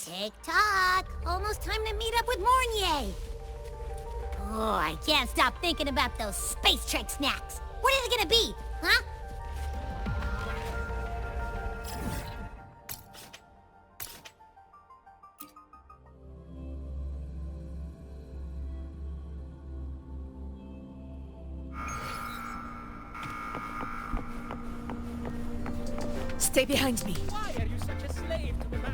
Tick-tock! Almost time to meet up with Mornier! Oh, I can't stop thinking about those space trek snacks! What are they gonna be, huh? Stay behind me. Why are you such a slave to the man?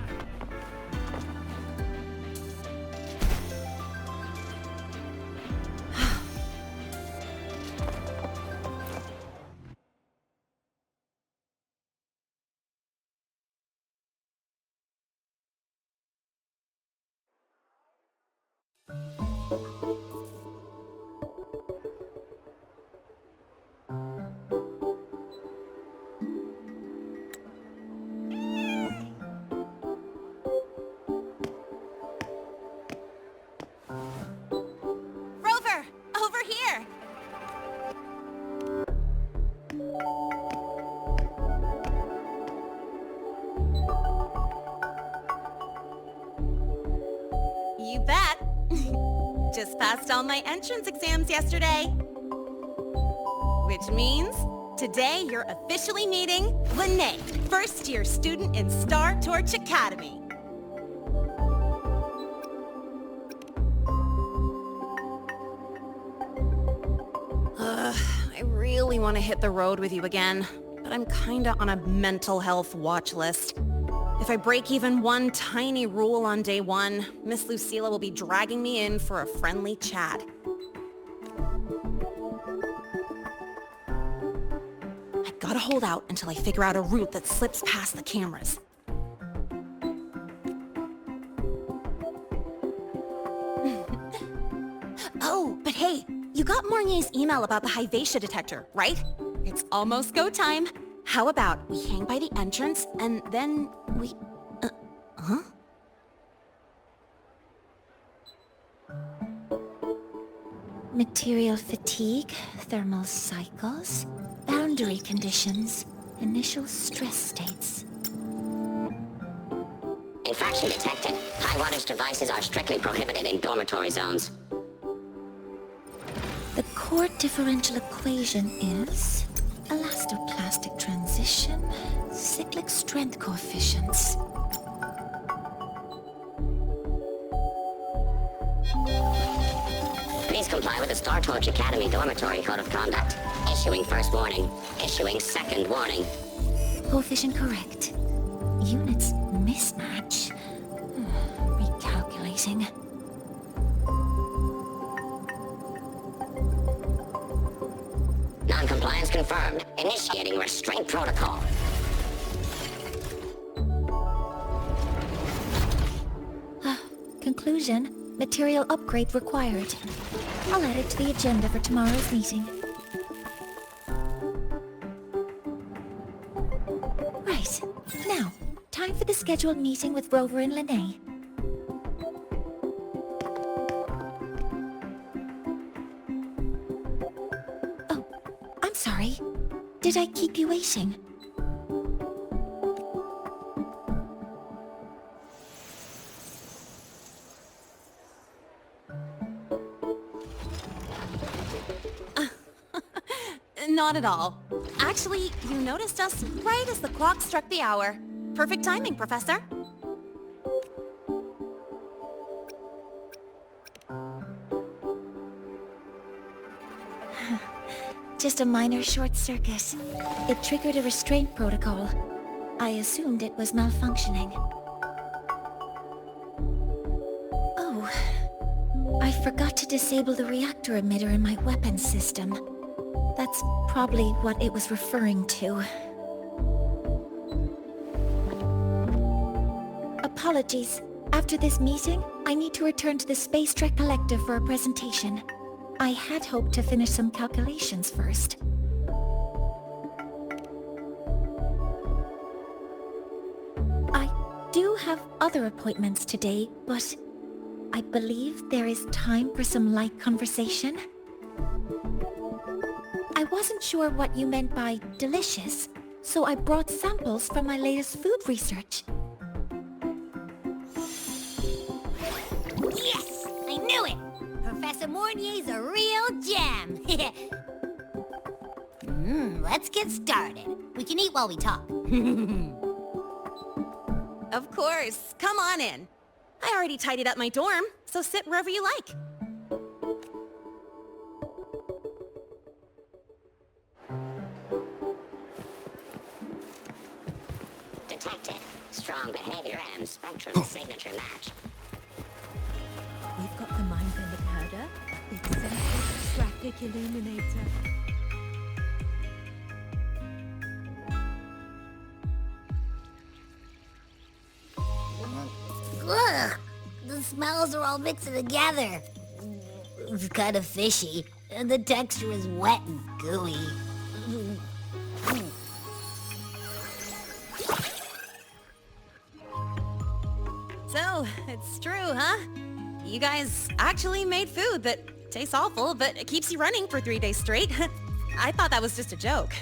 Rover! Over here! You bet. Just passed all my entrance exams yesterday. Which means today you're officially meeting Lahai, first-year student in Star Torch Academy. I really want to hit the road with you again, but I'm kinda on a mental health watch list. If I break even one tiny rule on day one, Miss Lucilla will be dragging me in for a friendly chat. I gotta hold out until I figure out a route that slips past the cameras. Oh, but hey, you got Mornier's email about the Hyvatia detector, right? It's almost go time. How about we hang by the entrance and then we... huh? Material fatigue, thermal cycles, boundary conditions, initial stress states. Infraction detected. High wattage devices are strictly prohibited in dormitory zones. The core differential equation is elastoplastic transition, cyclic strength coefficients. Please comply with the Star Torch Academy Dormitory Code of Conduct. Issuing first warning. Issuing second warning. Coefficient correct. Units mismatch. Recalculating. Non-compliance confirmed. Initiating restraint protocol. Conclusion. Material upgrade required. I'll add it to the agenda for tomorrow's meeting. Right. Now, time for the scheduled meeting with Rover and Lahai. Oh, I'm sorry. Did I keep you waiting? Not at all. Actually, you noticed us right as the clock struck the hour. Perfect timing, Professor. Just a minor short circuit. It triggered a restraint protocol. I assumed it was malfunctioning. Oh. I forgot to disable the reactor emitter in my weapons system. That's probably what it was referring to. Apologies. After this meeting, I need to return to the Space Trek Collective for a presentation. I had hoped to finish some calculations first. I do have other appointments today, but I believe there is time for some light conversation. I wasn't sure what you meant by delicious, so I brought samples from my latest food research. Yes! I knew it! Professor Mornier's a real gem. Let's get started. We can eat while we talk. Of course. Come on in. I already tidied up my dorm, so sit wherever you like. Detected. Strong behavior and spectrum signature match. We've got the mind-bending herder, the eccentric traffic illuminator. Ugh! The smells are all mixed together. It's kind of fishy, and the texture is wet and gooey. So, it's true, huh? You guys actually made food that tastes awful, but it keeps you running for 3 days straight. I thought that was just a joke.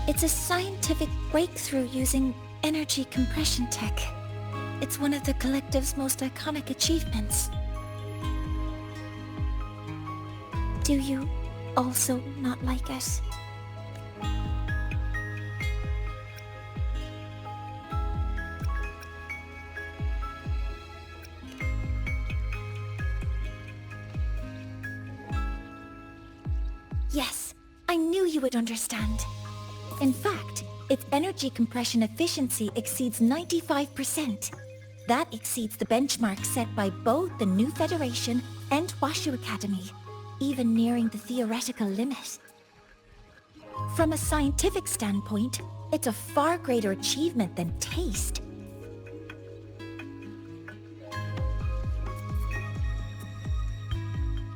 It's a scientific breakthrough using energy compression tech. It's one of the collective's most iconic achievements. Do you also not like it? Yes, I knew you would understand. In fact, its energy compression efficiency exceeds 95%. That exceeds the benchmark set by both the New Federation and Washu Academy, even nearing the theoretical limit. From a scientific standpoint, it's a far greater achievement than taste.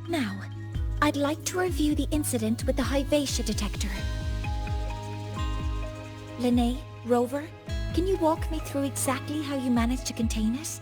Now, I'd like to review the incident with the Lahai-Roi detector. Linnae, Rover, can you walk me through exactly how you managed to contain it?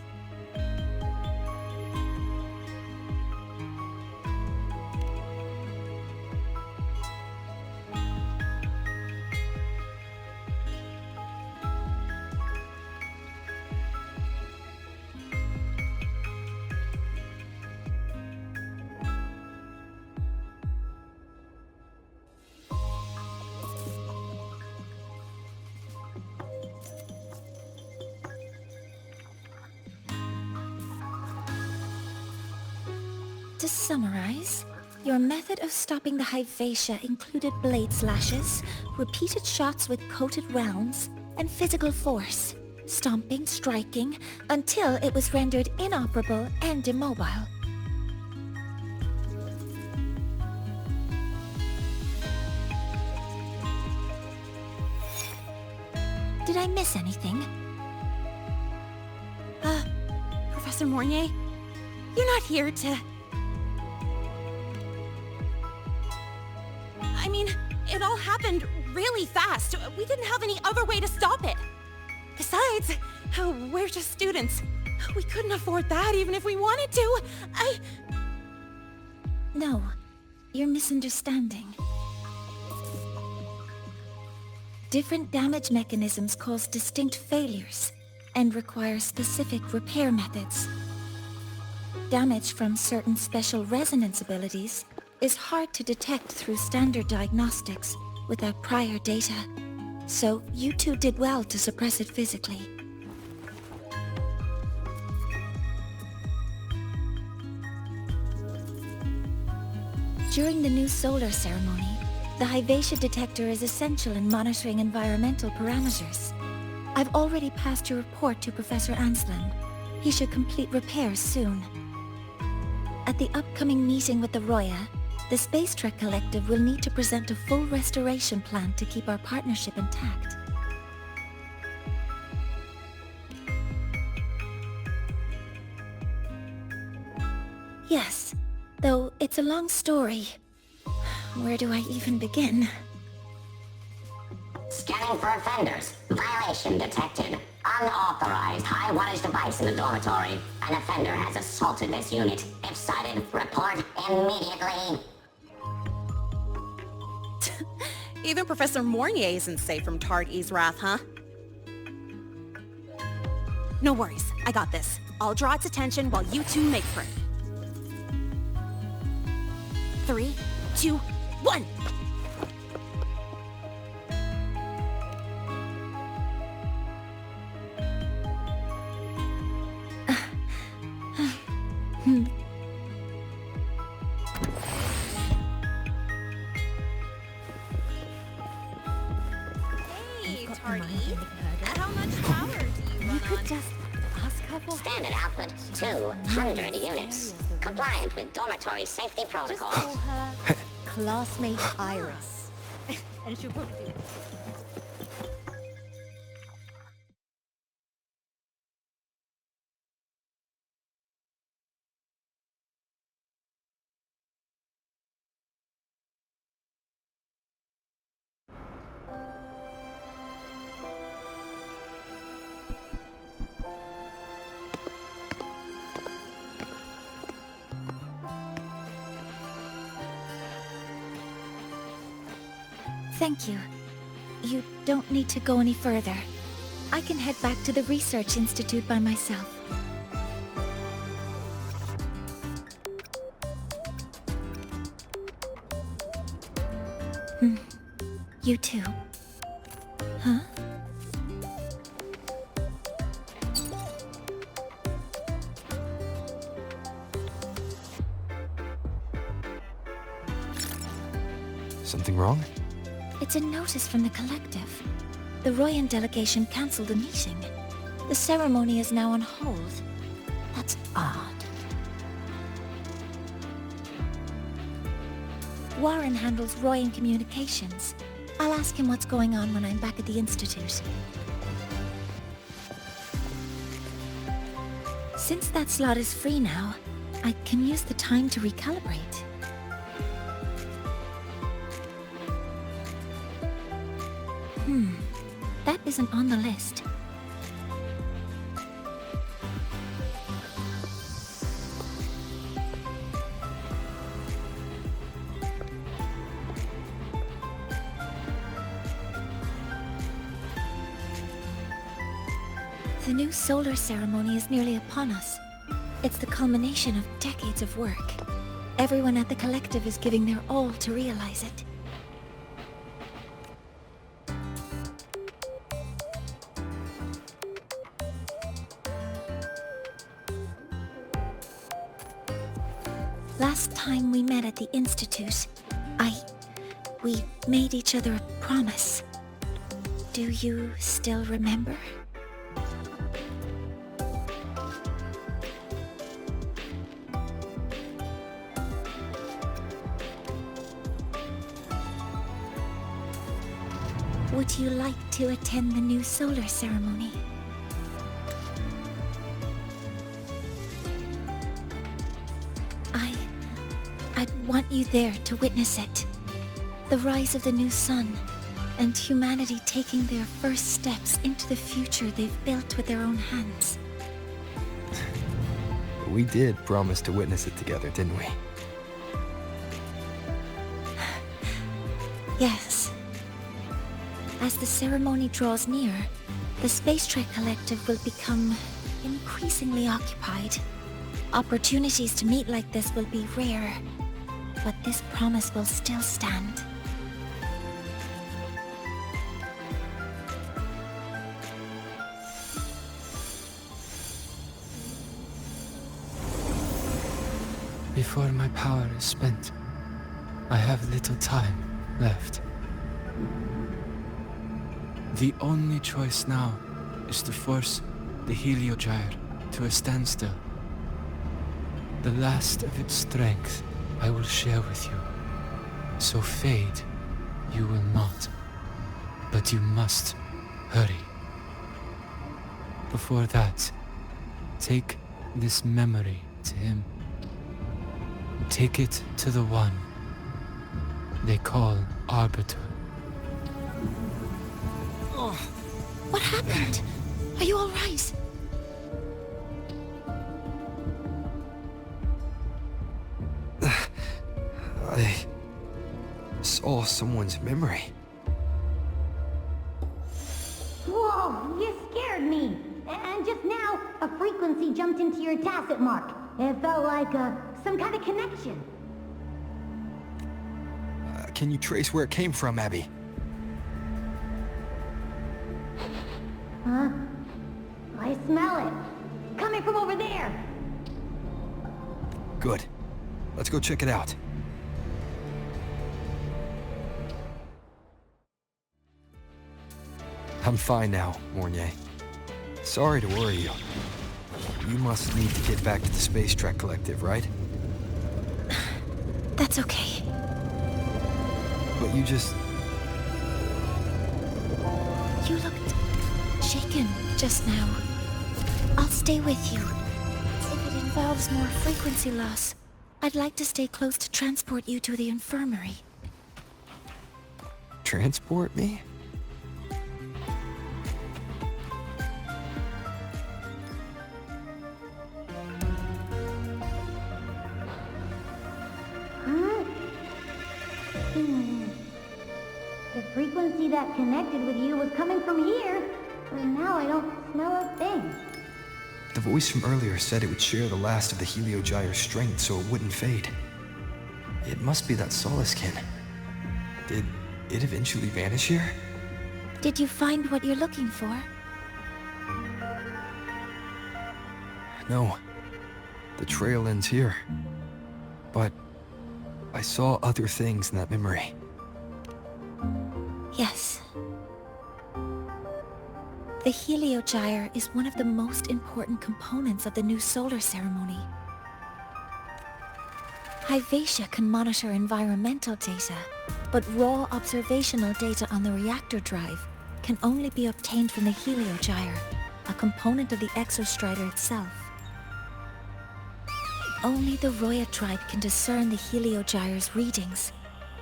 To summarize, your method of stopping the Lahai-Roi included blade slashes, repeated shots with coated rounds, and physical force, stomping, striking, until it was rendered inoperable and immobile. Did I miss anything? Professor Mornier, you're not here to... I mean, it all happened really fast. We didn't have any other way to stop it. Besides, we're just students. We couldn't afford that even if we wanted to. No, you're misunderstanding. Different damage mechanisms cause distinct failures and require specific repair methods. Damage from certain special resonance abilities is hard to detect through standard diagnostics without prior data, so you two did well to suppress it physically. During the new solar ceremony, the Lahai-Roi detector is essential in monitoring environmental parameters. I've already passed your report to Professor Anslin. He should complete repairs soon. At the upcoming meeting with the Roya, the Space Trek Collective will need to present a full restoration plan to keep our partnership intact. Yes, though it's a long story. Where do I even begin? Scanning for offenders. Violation detected. Unauthorized high-wattage device in the dormitory. An offender has assaulted this unit. If sighted, report immediately. Even Professor Mornier isn't safe from Tard E's wrath, huh? No worries, I got this. I'll draw its attention while you two make for it. 3, 2, 1! Hey, Tardy. How much power do you run on? Just ask her for Standard output 200 units. Compliant with dormitory safety Just protocols. call her classmate Iris. And she'll probably do it. Thank you. You don't need to go any further. I can head back to the Research Institute by myself. You too. Huh? Something wrong? It's a notice from the Collective. The Royan delegation cancelled a meeting. The ceremony is now on hold. That's odd. Warren handles Royan communications. I'll ask him what's going on when I'm back at the Institute. Since that slot is free now, I can use the time to recalibrate. That isn't on the list. The new solar ceremony is nearly upon us. It's the culmination of decades of work. Everyone at the Collective is giving their all to realize it. Last time we met at the Institute, we made each other a promise. Do you still remember? Would you like to attend the new solar ceremony? I'd want you there to witness it. The rise of the new sun, and humanity taking their first steps into the future they've built with their own hands. We did promise to witness it together, didn't we? Yes. As the ceremony draws near, the Space Trek Collective will become increasingly occupied. Opportunities to meet like this will be rare, but this promise will still stand. Before my power is spent, I have little time left. The only choice now is to force the Heliogyre to a standstill. The last of its strength I will share with you. So fade you will not. But you must hurry. Before that, take this memory to him. Take it to the one they call Arbiter. What happened? Are you all right? I saw someone's memory. Whoa, you scared me. And just now, a frequency jumped into your tacit mark. It felt like, some kind of connection. Can you trace where it came from, Abby? Huh? I smell it. Coming from over there. Good. Let's go check it out. I'm fine now, Mornier. Sorry to worry you. You must need to get back to the Space Trek Collective, right? That's okay. But you just... You looked shaken just now. I'll stay with you. If it involves more frequency loss, I'd like to stay close to transport you to the infirmary. transport me? The frequency that connected with you was coming from here, but now I don't smell a thing. The voice from earlier said it would share the last of the Heliogyre's strength so it wouldn't fade. It must be that Solaskin. Did it eventually vanish here? Did you find what you're looking for? No. The trail ends here. But I saw other things in that memory. Yes. The Heliogyre is one of the most important components of the new solar ceremony. Hyvatia can monitor environmental data, but raw observational data on the reactor drive can only be obtained from the Heliogyre, a component of the Exostrider itself. Only the Roya tribe can discern the Heliogyre's readings.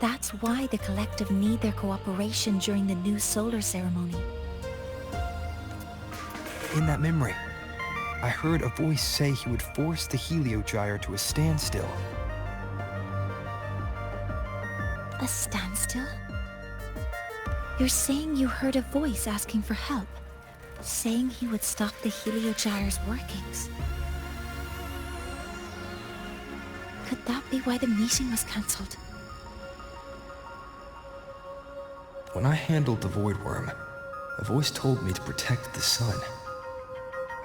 That's why the collective need their cooperation during the new solar ceremony. In that memory, I heard a voice say he would force the Heliogyre to a standstill. A standstill? You're saying you heard a voice asking for help, saying he would stop the Heliogyre's workings. Could that be why the meeting was cancelled? When I handled the Void Worm, a voice told me to protect the sun.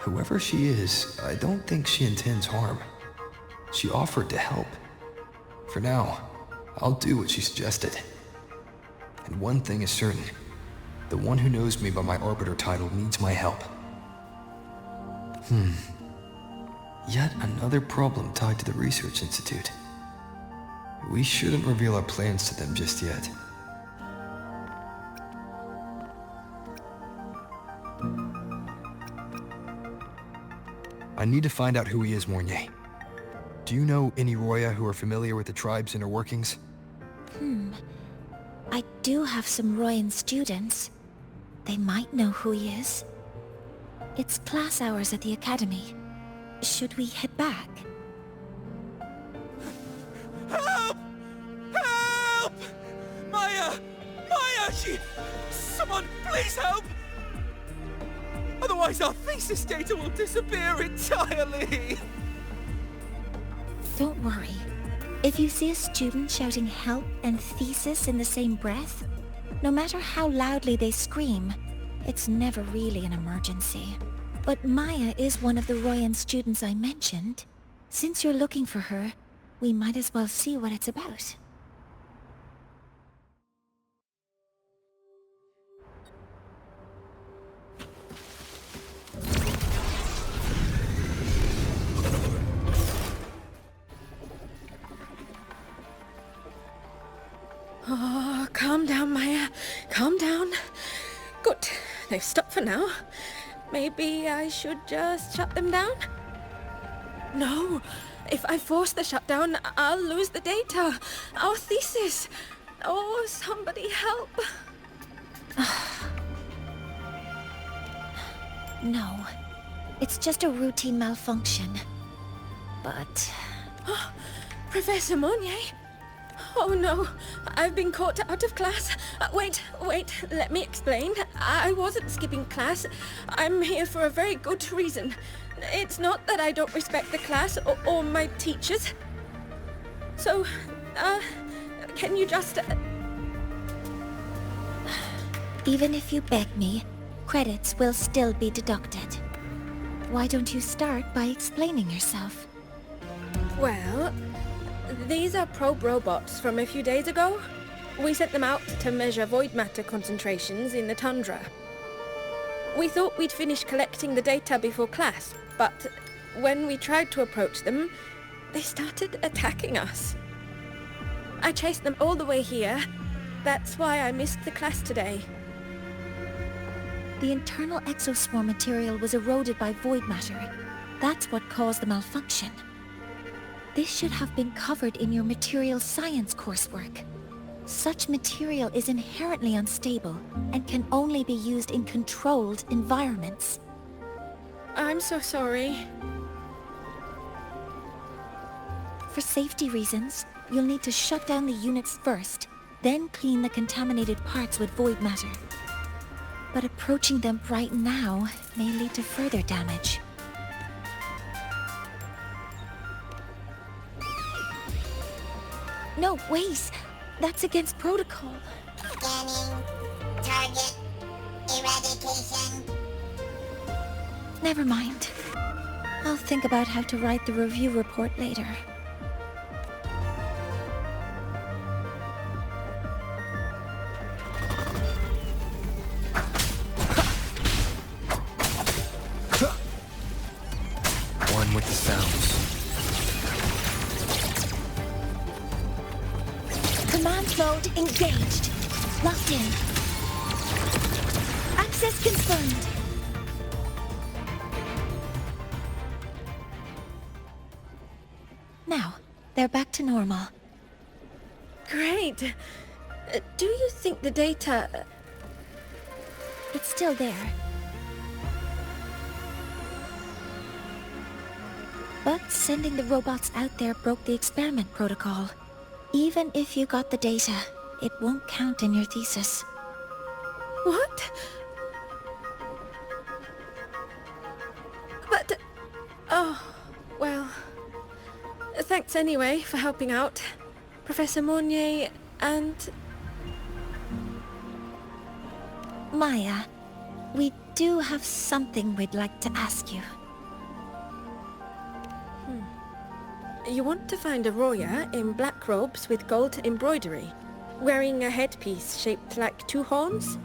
Whoever she is, I don't think she intends harm. She offered to help. For now, I'll do what she suggested. And one thing is certain. The one who knows me by my Arbiter title needs my help. Yet another problem tied to the Research Institute. We shouldn't reveal our plans to them just yet. I need to find out who he is, Mornier. Do you know any Roya who are familiar with the tribe's inner workings? I do have some Royan students. They might know who he is. It's class hours at the academy. Should we head back? Help! Help! Maya! Maya! Someone, please help! Otherwise our thesis data will disappear entirely! Don't worry. If you see a student shouting help and thesis in the same breath, no matter how loudly they scream, it's never really an emergency. But Maya is one of the Royan students I mentioned. Since you're looking for her, we might as well see what it's about. Oh, calm down, Maya. Calm down. Good. They've stopped for now. Maybe I should just shut them down? No. If I force the shutdown, I'll lose the data. Our thesis. Oh, somebody help. No. It's just a routine malfunction. But... Professor Monnier? Oh no, I've been caught out of class. Wait, let me explain. I wasn't skipping class. I'm here for a very good reason. It's not that I don't respect the class or my teachers. So, can you just... Even if you beg me, credits will still be deducted. Why don't you start by explaining yourself? Well, these are probe robots from a few days ago. We sent them out to measure void matter concentrations in the tundra. We thought we'd finish collecting the data before class, but when we tried to approach them, they started attacking us. I chased them all the way here. That's why I missed the class today. The internal exoswarm material was eroded by void matter. That's what caused the malfunction. This should have been covered in your material science coursework. Such material is inherently unstable and can only be used in controlled environments. I'm so sorry. For safety reasons, you'll need to shut down the units first, then clean the contaminated parts with void matter. But approaching them right now may lead to further damage. No, wait! That's against protocol. Scanning. Target. Eradication. Never mind. I'll think about how to write the review report later. One with the sounds. Command mode engaged. Locked in. Access confirmed. Now, they're back to normal. Great. Do you think the data... It's still there. But sending the robots out there broke the experiment protocol. Even if you got the data, it won't count in your thesis. What? But... Oh, well... Thanks anyway for helping out, Professor Mournier and... Maya, we do have something we'd like to ask you. You want to find a Roya in black robes with gold embroidery, wearing a headpiece shaped like two horns?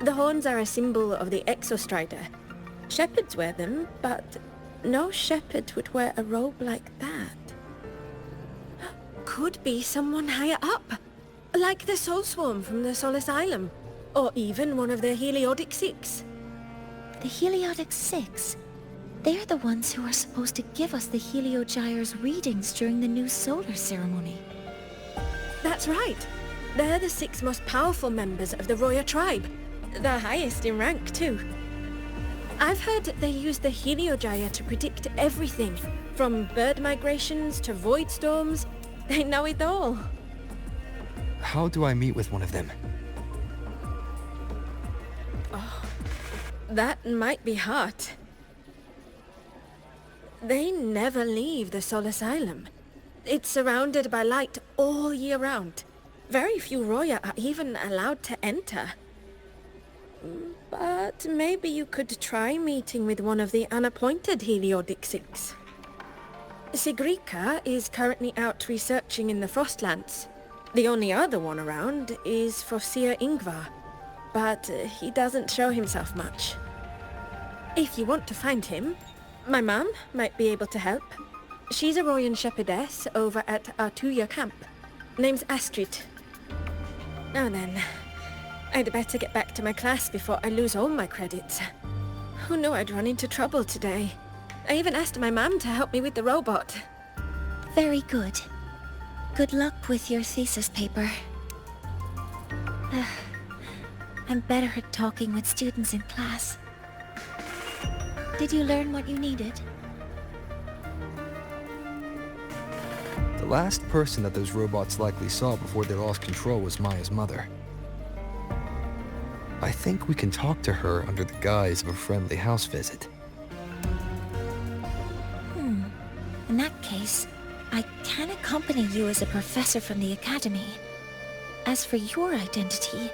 The horns are a symbol of the Exostrider. Shepherds wear them, but no shepherd would wear a robe like that. Could be someone higher up, like the Soul Swarm from the Sol Asylum, or even one of the Heliodic Six. The Heliodic Six? They're the ones who are supposed to give us the Heliogyre's readings during the new solar ceremony. That's right. They're the 6 most powerful members of the Roya tribe. The highest in rank, too. I've heard they use the Heliogyre to predict everything, from bird migrations to void storms. They know it all. How do I meet with one of them? Oh, that might be hard. They never leave the Sol Asylum. It's surrounded by light all year round. Very few Roya are even allowed to enter. But maybe you could try meeting with one of the unappointed Heliodic Six. Sigrika is currently out researching in the Frostlands. The only other one around is Fosir Ingvar, but he doesn't show himself much. If you want to find him, my mum might be able to help. She's a Royan shepherdess over at Artuya camp. Name's Astrid. Now then, I'd better get back to my class before I lose all my credits. Who knew I'd run into trouble today? I even asked my mum to help me with the robot. Very good. Good luck with your thesis paper. I'm better at talking with students in class. Did you learn what you needed? The last person that those robots likely saw before they lost control was Maya's mother. I think we can talk to her under the guise of a friendly house visit. In that case, I can accompany you as a professor from the academy. As for your identity,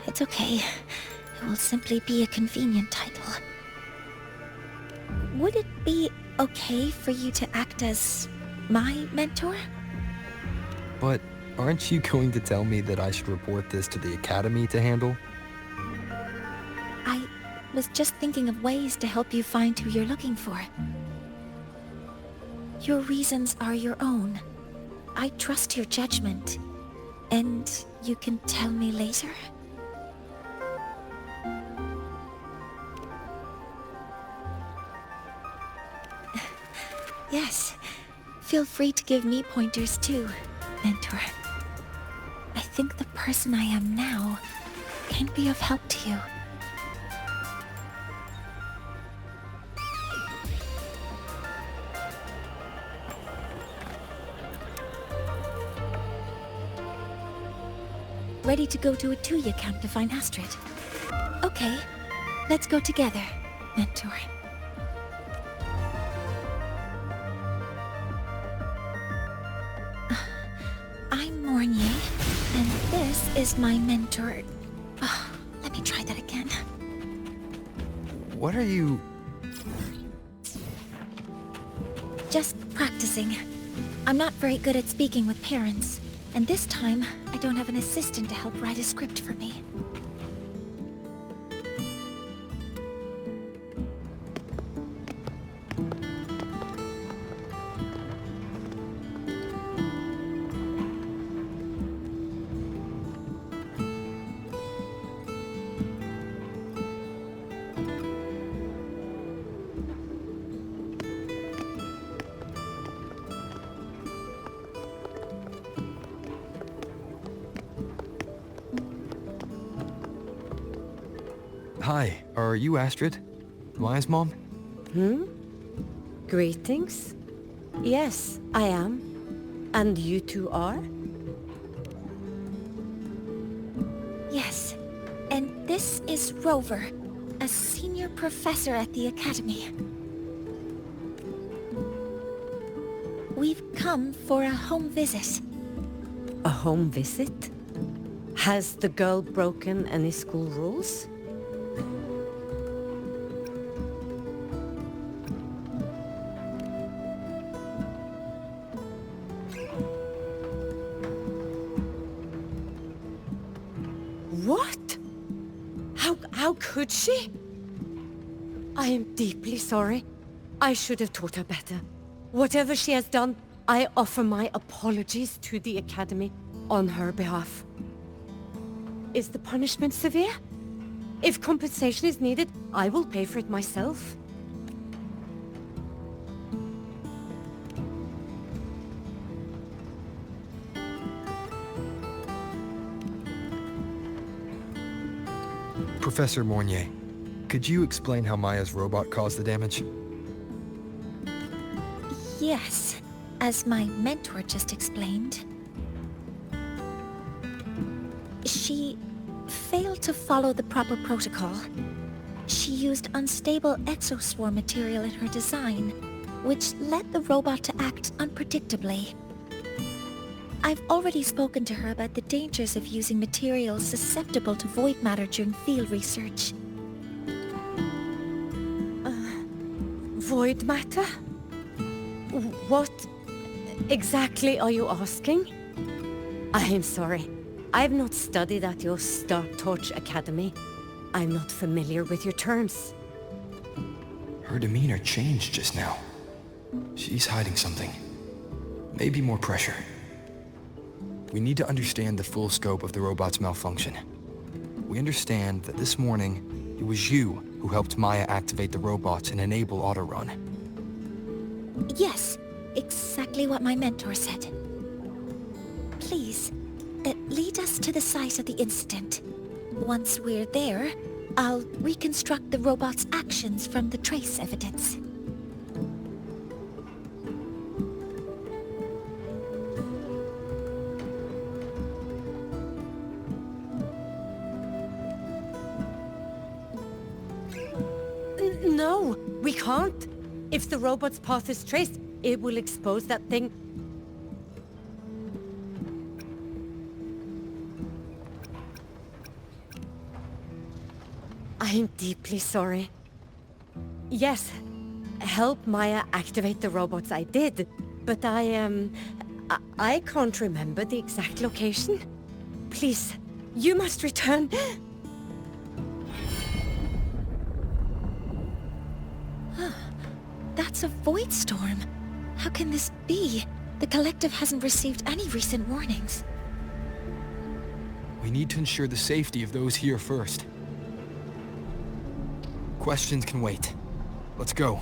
it's okay. It will simply be a convenient title. Would it be okay for you to act as my mentor? But aren't you going to tell me that I should report this to the academy to handle? I was just thinking of ways to help you find who you're looking for. Your reasons are your own. I trust your judgment. And you can tell me later? Yes. Feel free to give me pointers too, mentor. I think the person I am now can be of help to you. Ready to go to a Tuya camp to find Astrid? Okay, let's go together, mentor. I'm Mornier, and this is my mentor. Let me try that again. What are you... Just practicing. I'm not very good at speaking with parents, and this time, I don't have an assistant to help write a script for me. Hi, are you Astrid? Maya's mom? Greetings. Yes, I am. And you two are? Yes, and this is Rover, a senior professor at the academy. We've come for a home visit. A home visit? Has the girl broken any school rules? What? How could she? I am deeply sorry. I should have taught her better. Whatever she has done, I offer my apologies to the Academy on her behalf. Is the punishment severe? If compensation is needed, I will pay for it myself. Professor Mornier, could you explain how Maya's robot caused the damage? Yes, as my mentor just explained. She failed to follow the proper protocol. She used unstable exoswarm material in her design, which led the robot to act unpredictably. I've already spoken to her about the dangers of using materials susceptible to void matter during field research. Void matter? What exactly are you asking? I am sorry. I've not studied at your Star-Torch Academy. I'm not familiar with your terms. Her demeanor changed just now. She's hiding something. Maybe more pressure. We need to understand the full scope of the robot's malfunction. We understand that this morning, it was you who helped Maya activate the robots and enable auto-run. Yes, exactly what my mentor said. Please, lead us to the site of the incident. Once we're there, I'll reconstruct the robot's actions from the trace evidence. No, we can't. If the robot's path is traced, it will expose that thing. I'm deeply sorry. Yes, help Maya activate the robots I did, but I can't remember the exact location. Please, you must return. That's a void storm. How can this be? The collective hasn't received any recent warnings. We need to ensure the safety of those here first. Questions can wait. Let's go.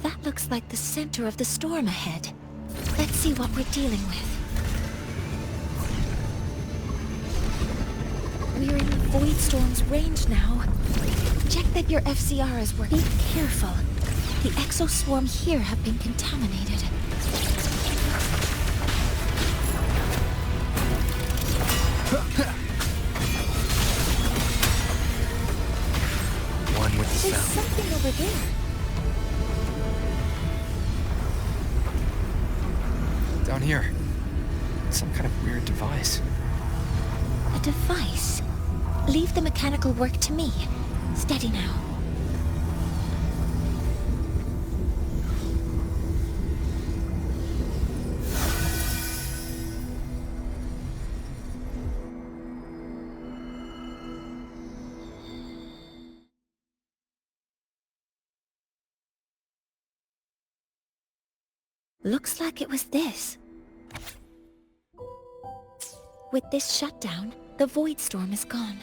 That looks like the center of the storm ahead. Let's see what we're dealing with. We're in the void storm's range now. Check that your FCR is working. Be careful. The exoswarm here have been contaminated. One with the There's sound. something over there. Down here. Some kind of weird device. A device? Leave the mechanical work to me. Steady now. Looks like it was this. With this shutdown, the void storm is gone.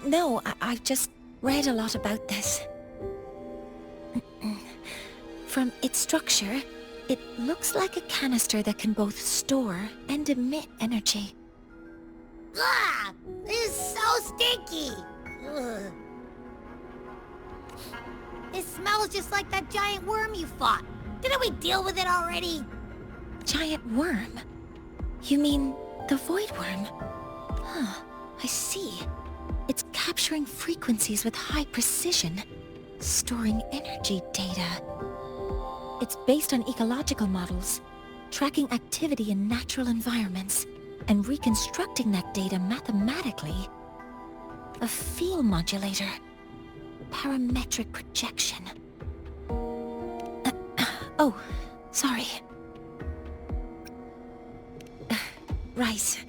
No, I've just read a lot about this. From its structure, it looks like a canister that can both store and emit energy. Ah! This is so stinky! Ugh. It smells just like that giant worm you fought. Didn't we deal with it already? Giant worm? You mean the void worm? Huh, I see. It's capturing frequencies with high precision, storing energy data. It's based on ecological models, tracking activity in natural environments, and reconstructing that data mathematically. A field modulator. Parametric projection. Oh, sorry. Right.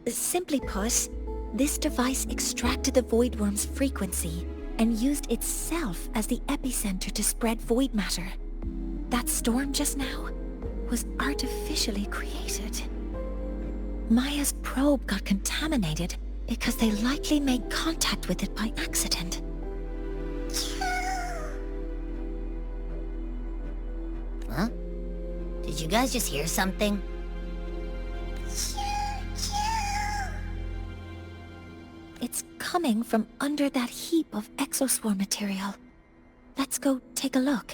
Simply put, this device extracted the void worm's frequency and used itself as the epicenter to spread void matter. That storm just now was artificially created. Maya's probe got contaminated because they likely made contact with it by accident. Huh? Did you guys just hear something? It's coming from under that heap of exoswarm material. Let's go take a look.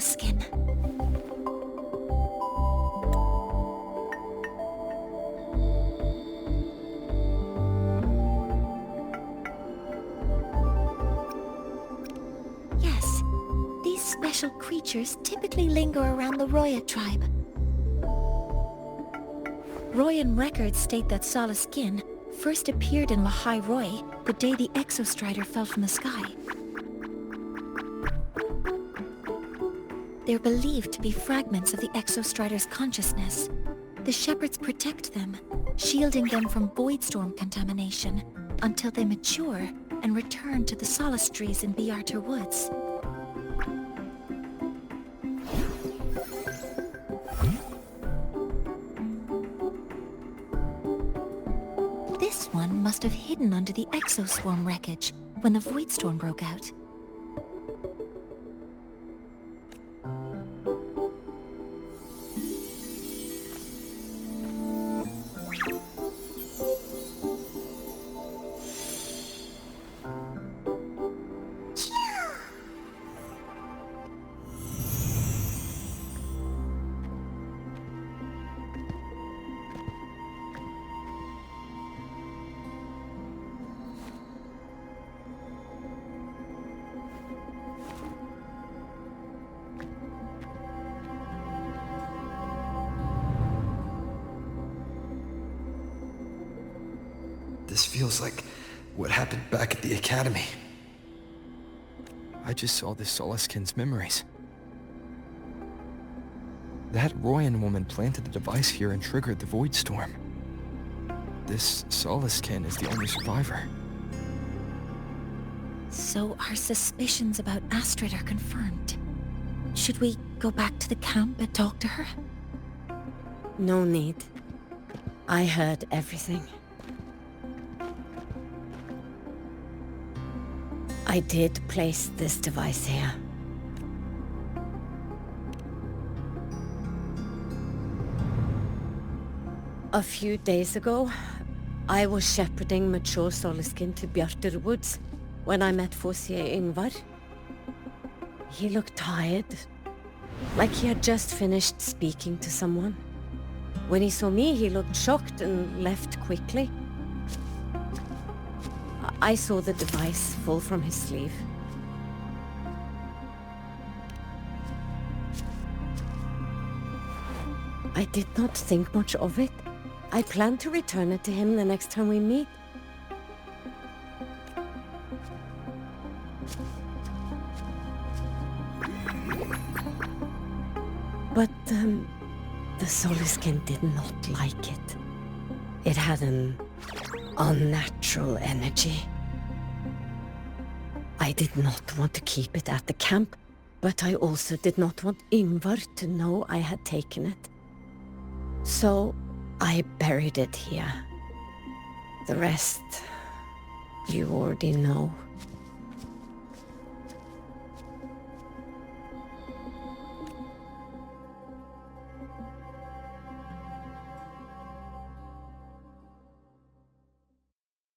Skin. Yes, these special creatures typically linger around the Roya tribe. Royan records state that Skin first appeared in Lahai-Roi the day the Exostrider fell from the sky. They're believed to be fragments of the Exostrider's consciousness. The shepherds protect them, shielding them from voidstorm contamination until they mature and return to the solace trees in Biarter Woods. This one must have hidden under the exoswarm wreckage when the voidstorm broke out. This feels like what happened back at the Academy. I just saw this Solaskin's memories. That Royan woman planted the device here and triggered the Void Storm. This Solaskin is the only survivor. So our suspicions about Astrid are confirmed. Should we go back to the camp and talk to her? No need. I heard everything. I did place this device here. A few days ago, I was shepherding mature Solaskin to Biarter Woods when I met Fossier Ingvar. He looked tired, like he had just finished speaking to someone. When he saw me, he looked shocked and left quickly. I saw the device fall from his sleeve. I did not think much of it. I plan to return it to him the next time we meet. But the Solaskin did not like it. It had an unnatural energy. I did not want to keep it at the camp, but I also did not want Ingvar to know I had taken it. So I buried it here. The rest, you already know.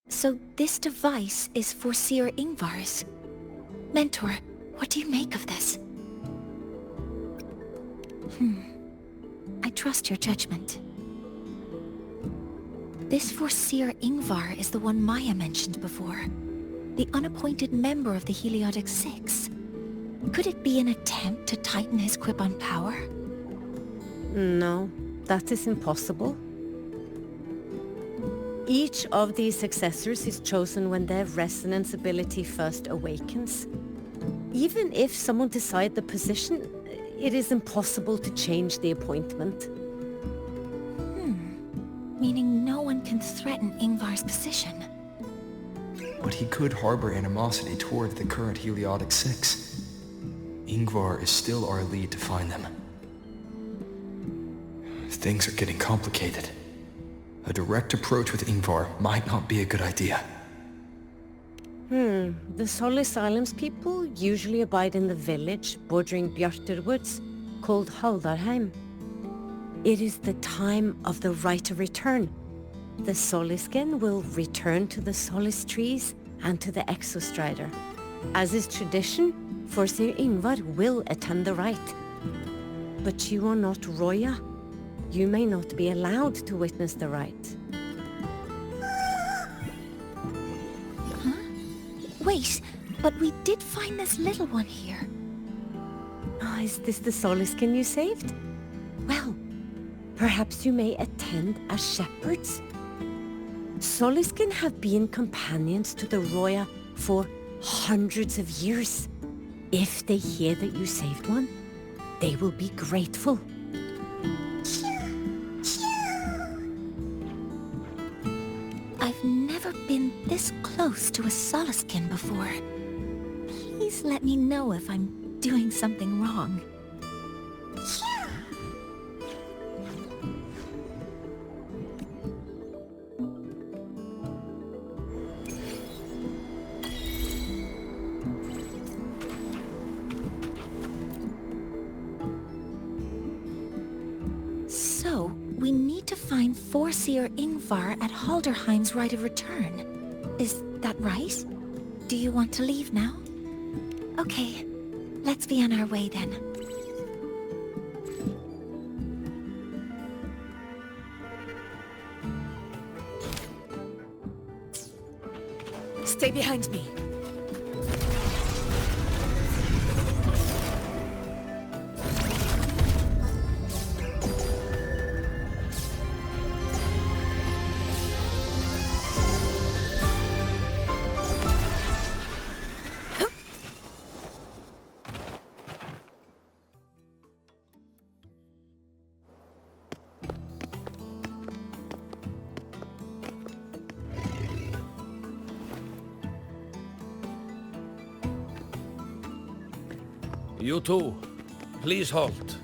So this device is for Seer Ingvar's. Mentor, what do you make of this? I trust your judgment. This Forseer Ingvar is the one Maya mentioned before. The unappointed member of the Heliotic Six. Could it be an attempt to tighten his grip on power? No, that is impossible. Each of these successors is chosen when their resonance ability first awakens. Even if someone decides the position, it is impossible to change the appointment. Meaning no one can threaten Ingvar's position. But he could harbor animosity toward the current Heliotic Six. Ingvar is still our lead to find them. Things are getting complicated. A direct approach with Ingvar might not be a good idea. The Solis Islands people usually abide in the village bordering Biarter Woods, called Haldarheim. It is the time of the Rite of Return. The Soliskin will return to the Solis trees and to the Exostrider. As is tradition, Forseer Ingvar will attend the rite. But you are not Roya. You may not be allowed to witness the rite. Wait, but we did find this little one here. Oh, is this the Soliskin you saved? Well, perhaps you may attend as shepherds. Soliskin have been companions to the Roya for hundreds of years. If they hear that you saved one, They will be grateful. I've never been this close to a Soliskin before. Please let me know if I'm doing something wrong. So, we need to find Forseer Ingvar at Halderheim's Right of Return. Is that right? Do you want to leave now? Okay, let's be on our way then. Stay behind me. You two, please halt.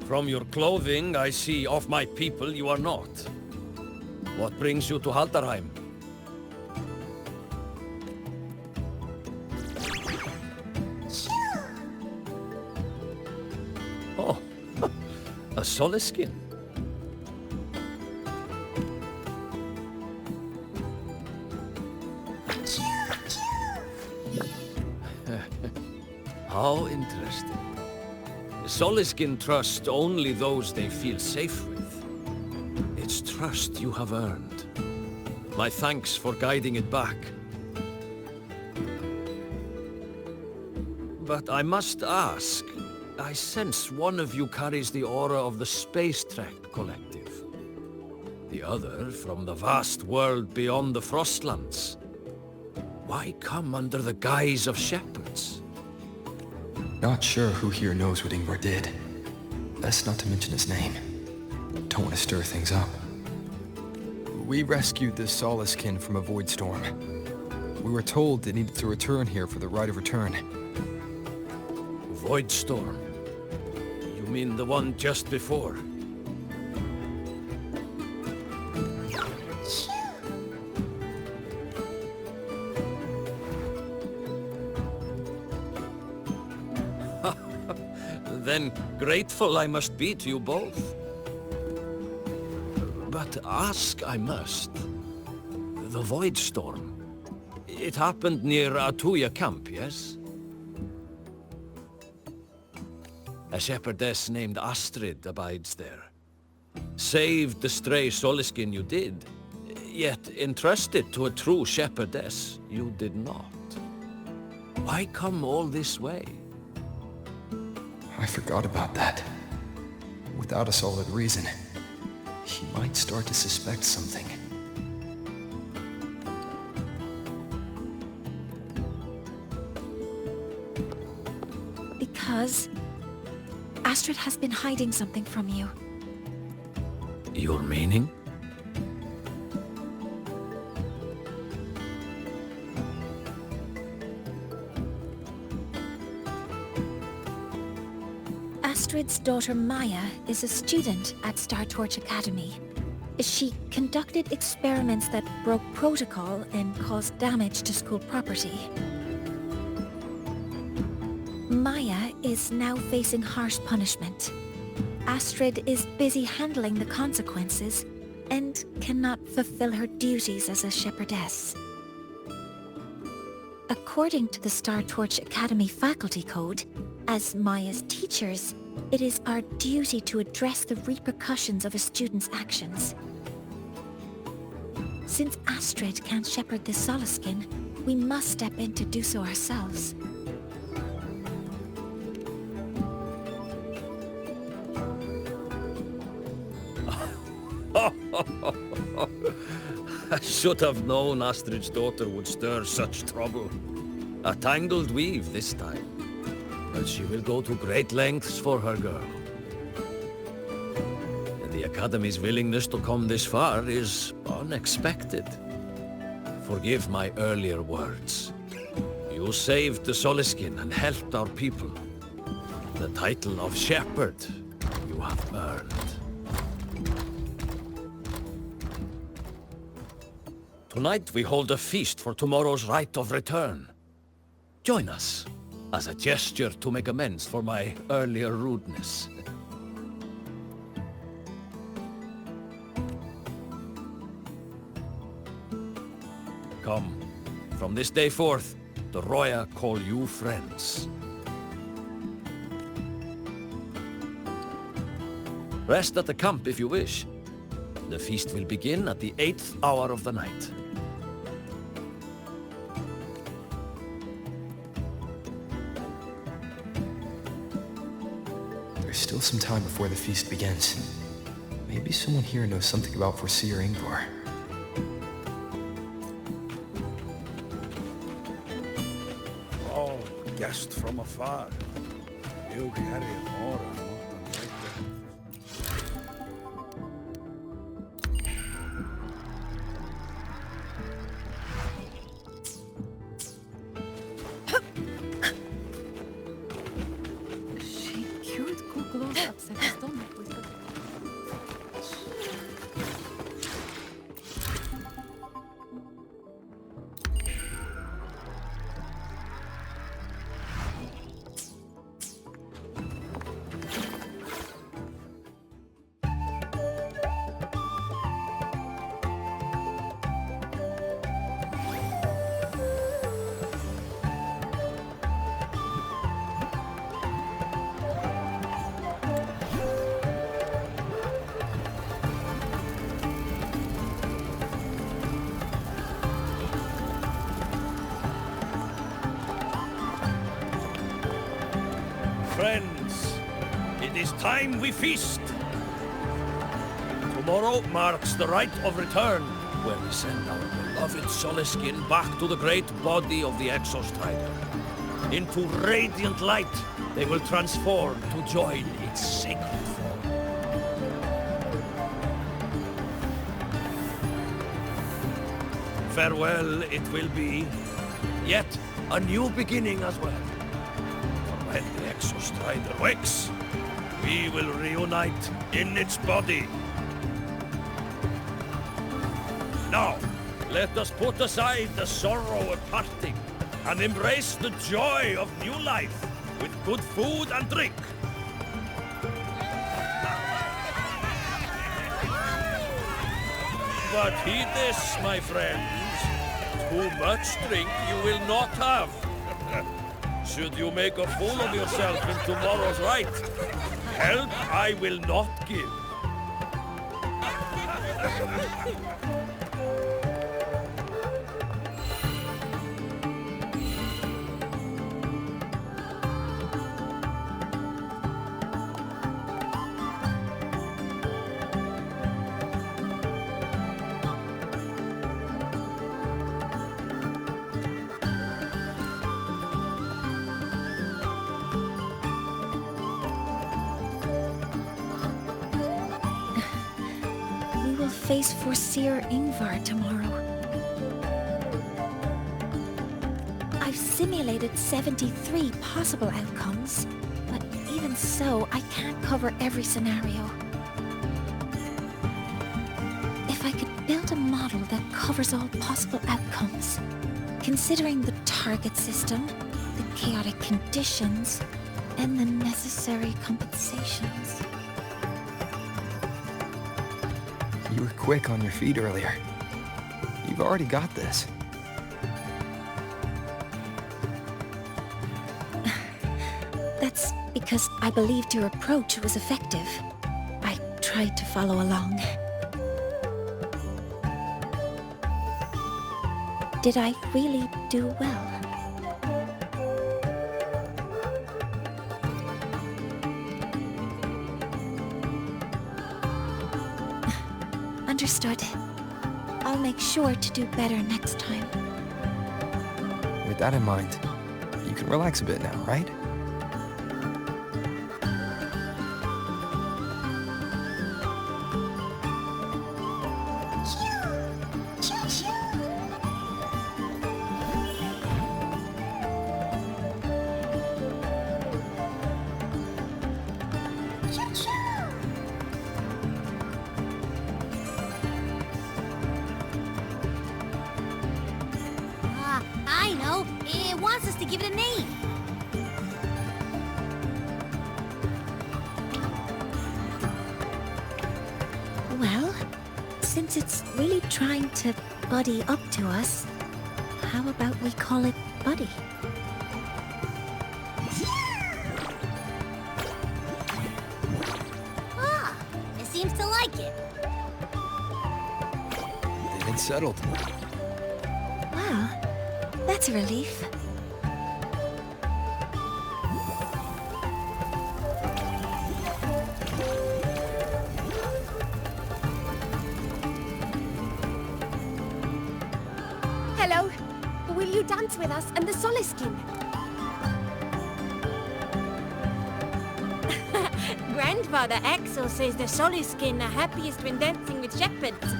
From your clothing, I see of my people you are not. What brings you to Halderheim? Oh, a Soliskin. How interesting. Soliskin trust only those they feel safe with. It's trust you have earned. My thanks for guiding it back. But I must ask, I sense one of you carries the aura of the Space Trek Collective. The other from the vast world beyond the Frostlands. Why come under the guise of shepherds? Not sure who here knows what Ingvar did. Best not to mention his name. Don't want to stir things up. We rescued this Soliskin from a void storm. We were told it needed to return here for the Right of Return. Void storm? You mean the one just before? Then grateful I must be to you both. But ask I must. The Void Storm. It happened near Atuya camp, yes? A shepherdess named Astrid abides there. Saved the stray Soliskin you did, yet entrusted to a true shepherdess you did not. Why come all this way? I forgot about that. Without a solid reason, he might start to suspect something. Because Astrid has been hiding something from you. Your meaning? Astrid's daughter Maya is a student at Star Torch Academy. She conducted experiments that broke protocol and caused damage to school property. Maya is now facing harsh punishment. Astrid is busy handling the consequences and cannot fulfill her duties as a shepherdess. According to the Star Torch Academy faculty code, as Maya's teachers, it is our duty to address the repercussions of a student's actions. Since Astrid can't shepherd this Soliskin, we must step in to do so ourselves. I should have known Astrid's daughter would stir such trouble. A tangled weave this time. But she will go to great lengths for her girl. The Academy's willingness to come this far is unexpected. Forgive my earlier words. You saved the Soliskin and helped our people. The title of Shepherd you have earned. Tonight we hold a feast for tomorrow's rite of return. Join us, as a gesture to make amends for my earlier rudeness. Come, from this day forth, the Roya call you friends. Rest at the camp if you wish. The feast will begin at the 8th hour of the night. There's still some time before the feast begins. Maybe someone here knows something about Foreseer Ingvar. Oh, guest from afar. You carry an aura not unlike She cured Kuklo's upset stomach with her. Friends, it is time we feast. Tomorrow marks the rite of return, where we send our beloved Soliskin back to the great body of the Exostrider. Into radiant light, they will transform to join its sacred form. Farewell it will be, yet a new beginning as well. When the Exostrider wakes, we will reunite in its body. Now, let us put aside the sorrow of parting and embrace the joy of new life with good food and drink. But heed this, my friends. Too much drink you will not have. Should you make a fool of yourself in tomorrow's rite, help I will not give. We will face Foreseer Ingvar tomorrow. I've simulated 73 possible outcomes, but even so, I can't cover every scenario. If I could build a model that covers all possible outcomes, considering the target system, the chaotic conditions, and the necessary compensations. You were quick on your feet earlier. You've already got this. That's because I believed your approach was effective. I tried to follow along. Did I really do well? Understood. I'll make sure to do better next time. With that in mind, you can relax a bit now, right? I know. It wants us to give it a name. Well, since it's really trying to buddy up to us, how about we call it Buddy? Ah, it seems to like it. They've been settled. Well, that's a relief. Hello. Will you dance with us and the Soliskin? Grandfather Axel says the Soliskin are happiest when dancing with shepherds.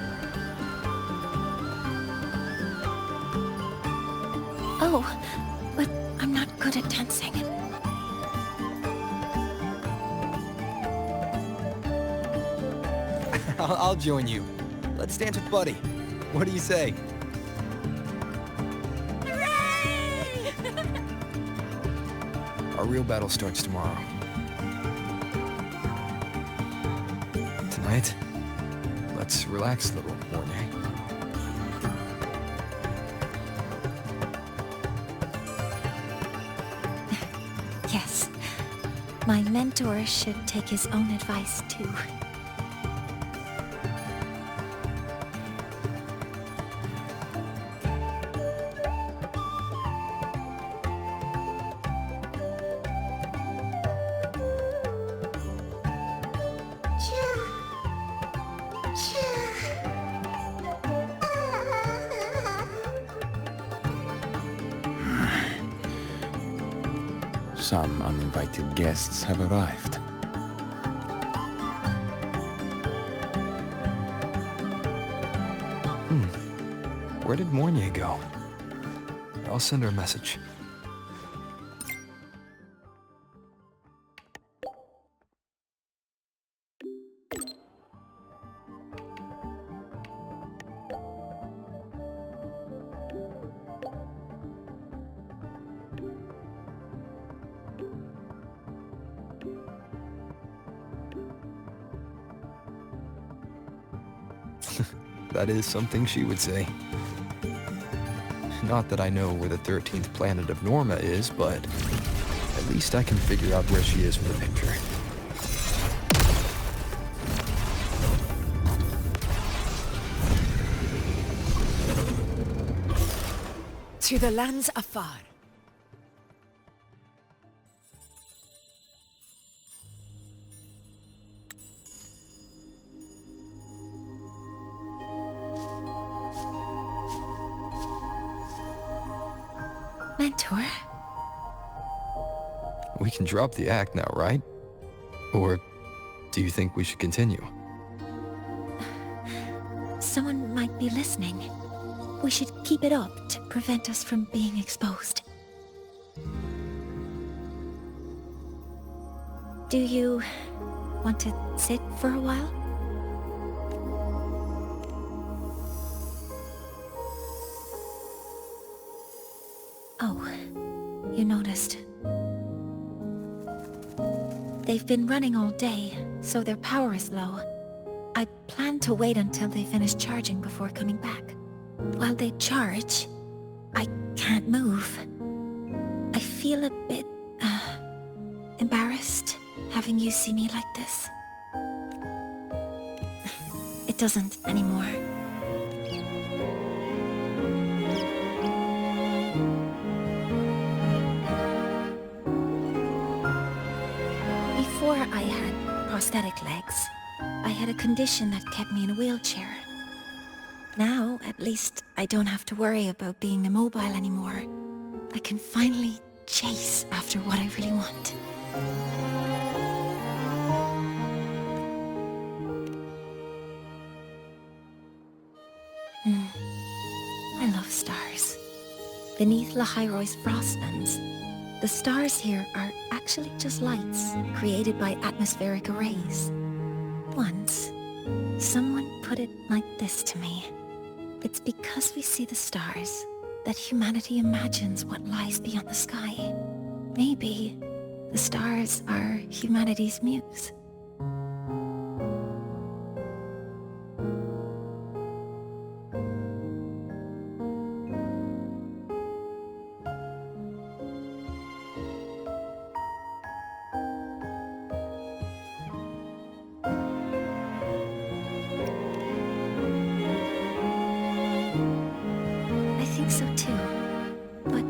Oh, but I'm not good at dancing. I'll join you. Let's dance with Buddy. What do you say? Hooray! Our real battle starts tomorrow. Tonight, let's relax a little, Mornay. Yes. My mentor should take his own advice, too. Some uninvited guests have arrived. Where did Mornier go? I'll send her a message. That is something she would say. Not that I know where the 13th planet of Norma is, but at least I can figure out where she is from the picture. To the lands afar. Mentor? We can drop the act now, right? Or do you think we should continue? Someone might be listening. We should keep it up to prevent us from being exposed. Do you want to sit for a while? Oh, you noticed. They've been running all day, so their power is low. I plan to wait until they finish charging before coming back. While they charge, I can't move. I feel a bit, embarrassed having you see me like this. It doesn't anymore. Before I had prosthetic legs, I had a condition that kept me in a wheelchair. Now, at least, I don't have to worry about being immobile anymore. I can finally chase after what I really want. I love stars. Beneath Lahai-Roi's frostlands, the stars here are actually just lights created by atmospheric arrays. Once, someone put it like this to me. It's because we see the stars that humanity imagines what lies beyond the sky. Maybe the stars are humanity's muse. So too, but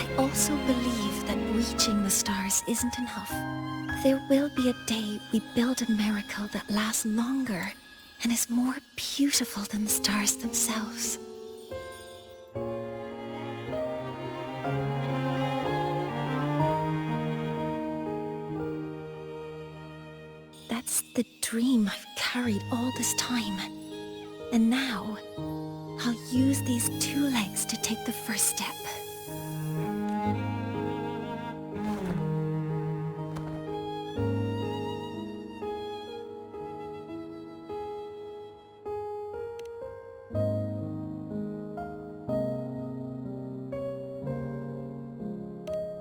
I also believe that reaching the stars isn't enough. There will be a day we build a miracle that lasts longer and is more beautiful than the stars themselves. That's the dream I've carried all this time. And now, I'll use these 2 legs to take the first step.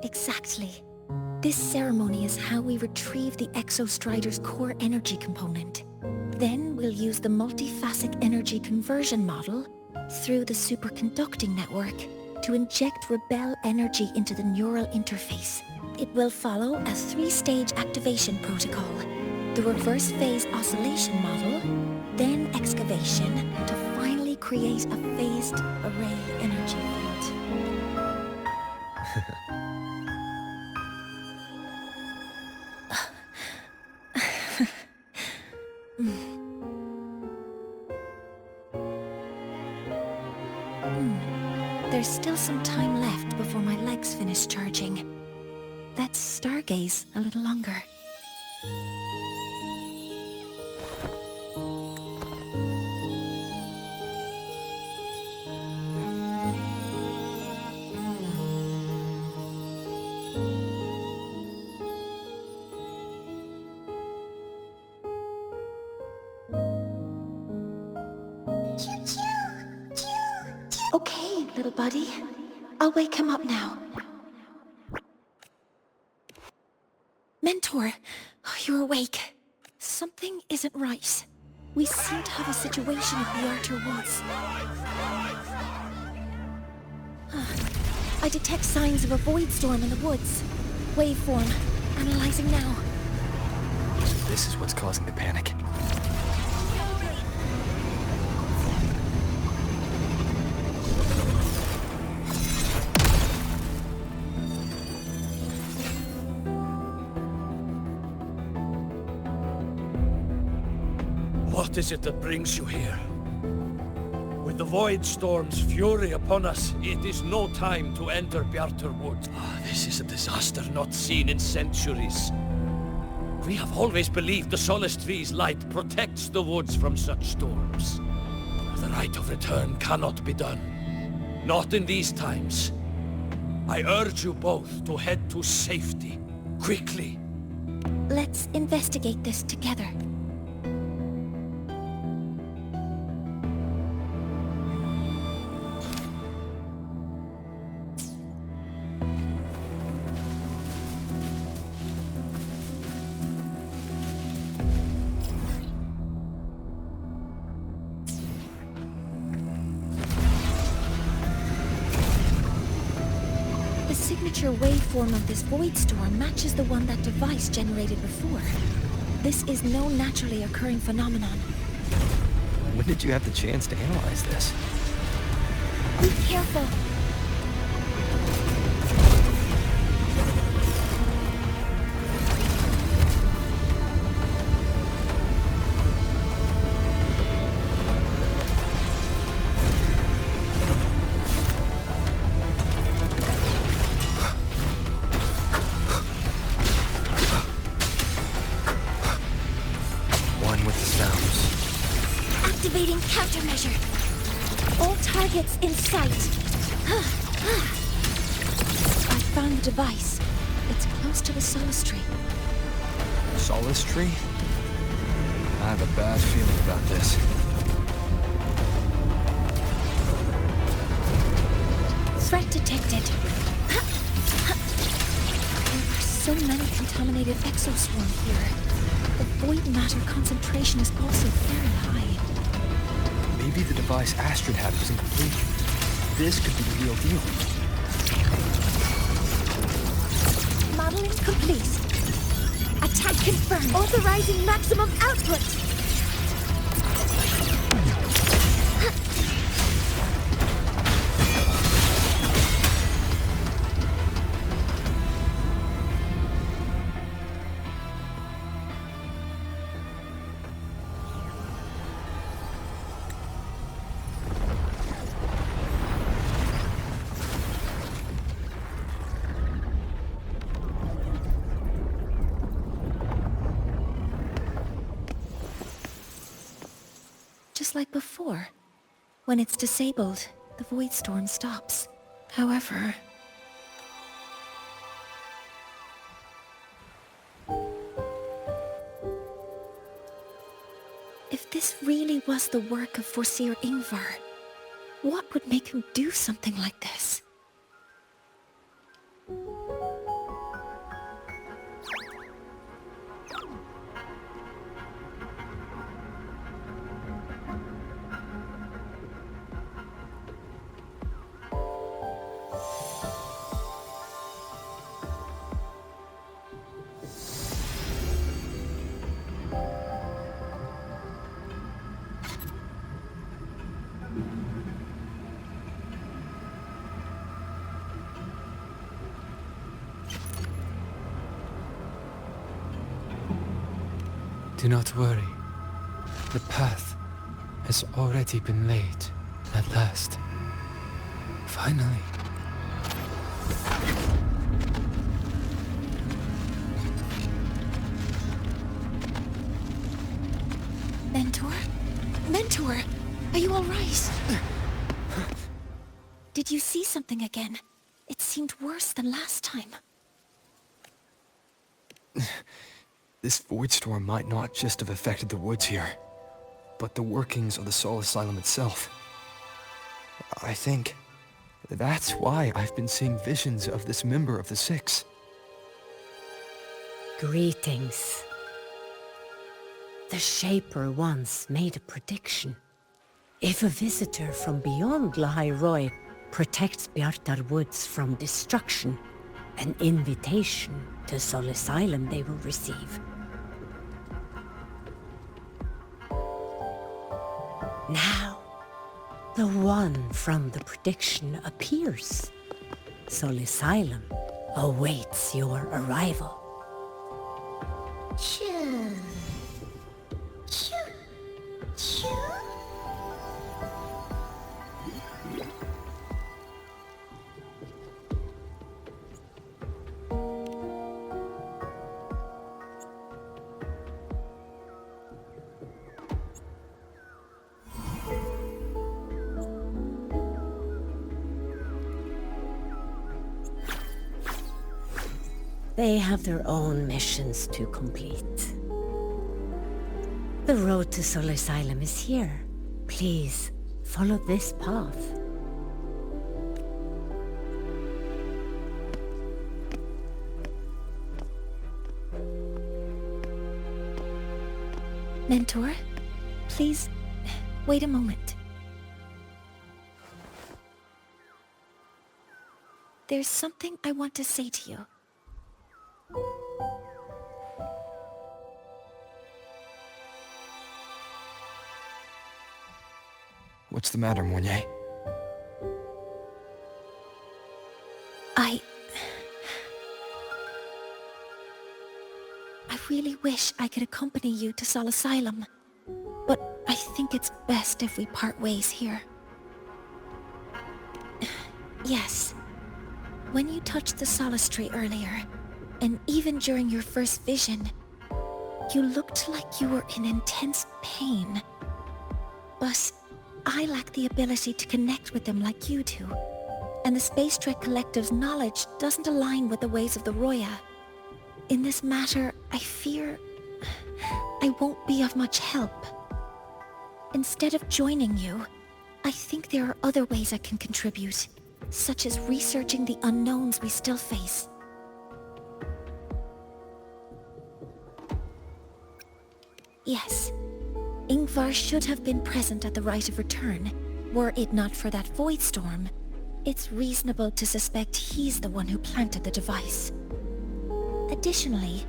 Exactly. This ceremony is how we retrieve the Exostrider's core energy component. Then we'll use the multiphasic energy conversion model through the superconducting network to inject rebel energy into the neural interface. It will follow a 3-stage activation protocol. The reverse phase oscillation model, then excavation, to finally create a phased array energy field. There's still some time left before my legs finish charging. Let's stargaze a little longer. Okay, little buddy. I'll wake him up now. Mentor, you're awake. Something isn't right. We seem to have a situation at the Outer Woods. I detect signs of a void storm in the woods. Waveform. Analyzing now. This is what's causing the panic. What is it that brings you here? With the Void Storm's fury upon us, it is no time to enter Bjartur Wood. This is a disaster not seen in centuries. We have always believed the Solace Tree's light protects the woods from such storms. The rite of return cannot be done. Not in these times. I urge you both to head to safety, quickly. Let's investigate this together. The signature waveform of this void storm matches the one that device generated before. This is no naturally occurring phenomenon. When did you have the chance to analyze this? Be careful! All targets in sight. I found the device. It's close to the Solace Tree. Solace Tree? I have a bad feeling about this. Threat detected. There are so many contaminated exoswarm here. The void matter concentration is also very high. Maybe the device Astrid had was incomplete. This could be the real deal. Modeling complete. Attack confirmed. Authorizing maximum output. Just like before. When it's disabled, the void storm stops. However... if this really was the work of Forseer Ingvar, what would make him do something like this? Do not worry. The path has already been laid, at last. Finally. Mentor? Mentor! Are you alright? Did you see something again? It seemed worse than last time. This void storm might not just have affected the woods here, but the workings of the Soul Asylum itself. I think that's why I've been seeing visions of this member of the Six. Greetings. The Shaper once made a prediction. If a visitor from beyond Lahai-Roi protects Bjartar Woods from destruction, an invitation to Soul Asylum they will receive. Now, the one from the prediction appears. Soul Asylum awaits your arrival. Choo. Choo. Choo. They have their own missions to complete. The road to Soul Asylum is here. Please, follow this path. Mentor, please, wait a moment. There's something I want to say to you. What's the matter, Mournier? I really wish I could accompany you to Soul Asylum, but I think it's best if we part ways here. Yes, when you touched the Solace Tree earlier, and even during your first vision, you looked like you were in intense pain. But I lack the ability to connect with them like you do. And the Space Trek Collective's knowledge doesn't align with the ways of the Roya. In this matter, I fear I won't be of much help. Instead of joining you, I think there are other ways I can contribute, such as researching the unknowns we still face. Yes, Ingvar should have been present at the Rite of Return. Were it not for that void storm, it's reasonable to suspect he's the one who planted the device. Additionally,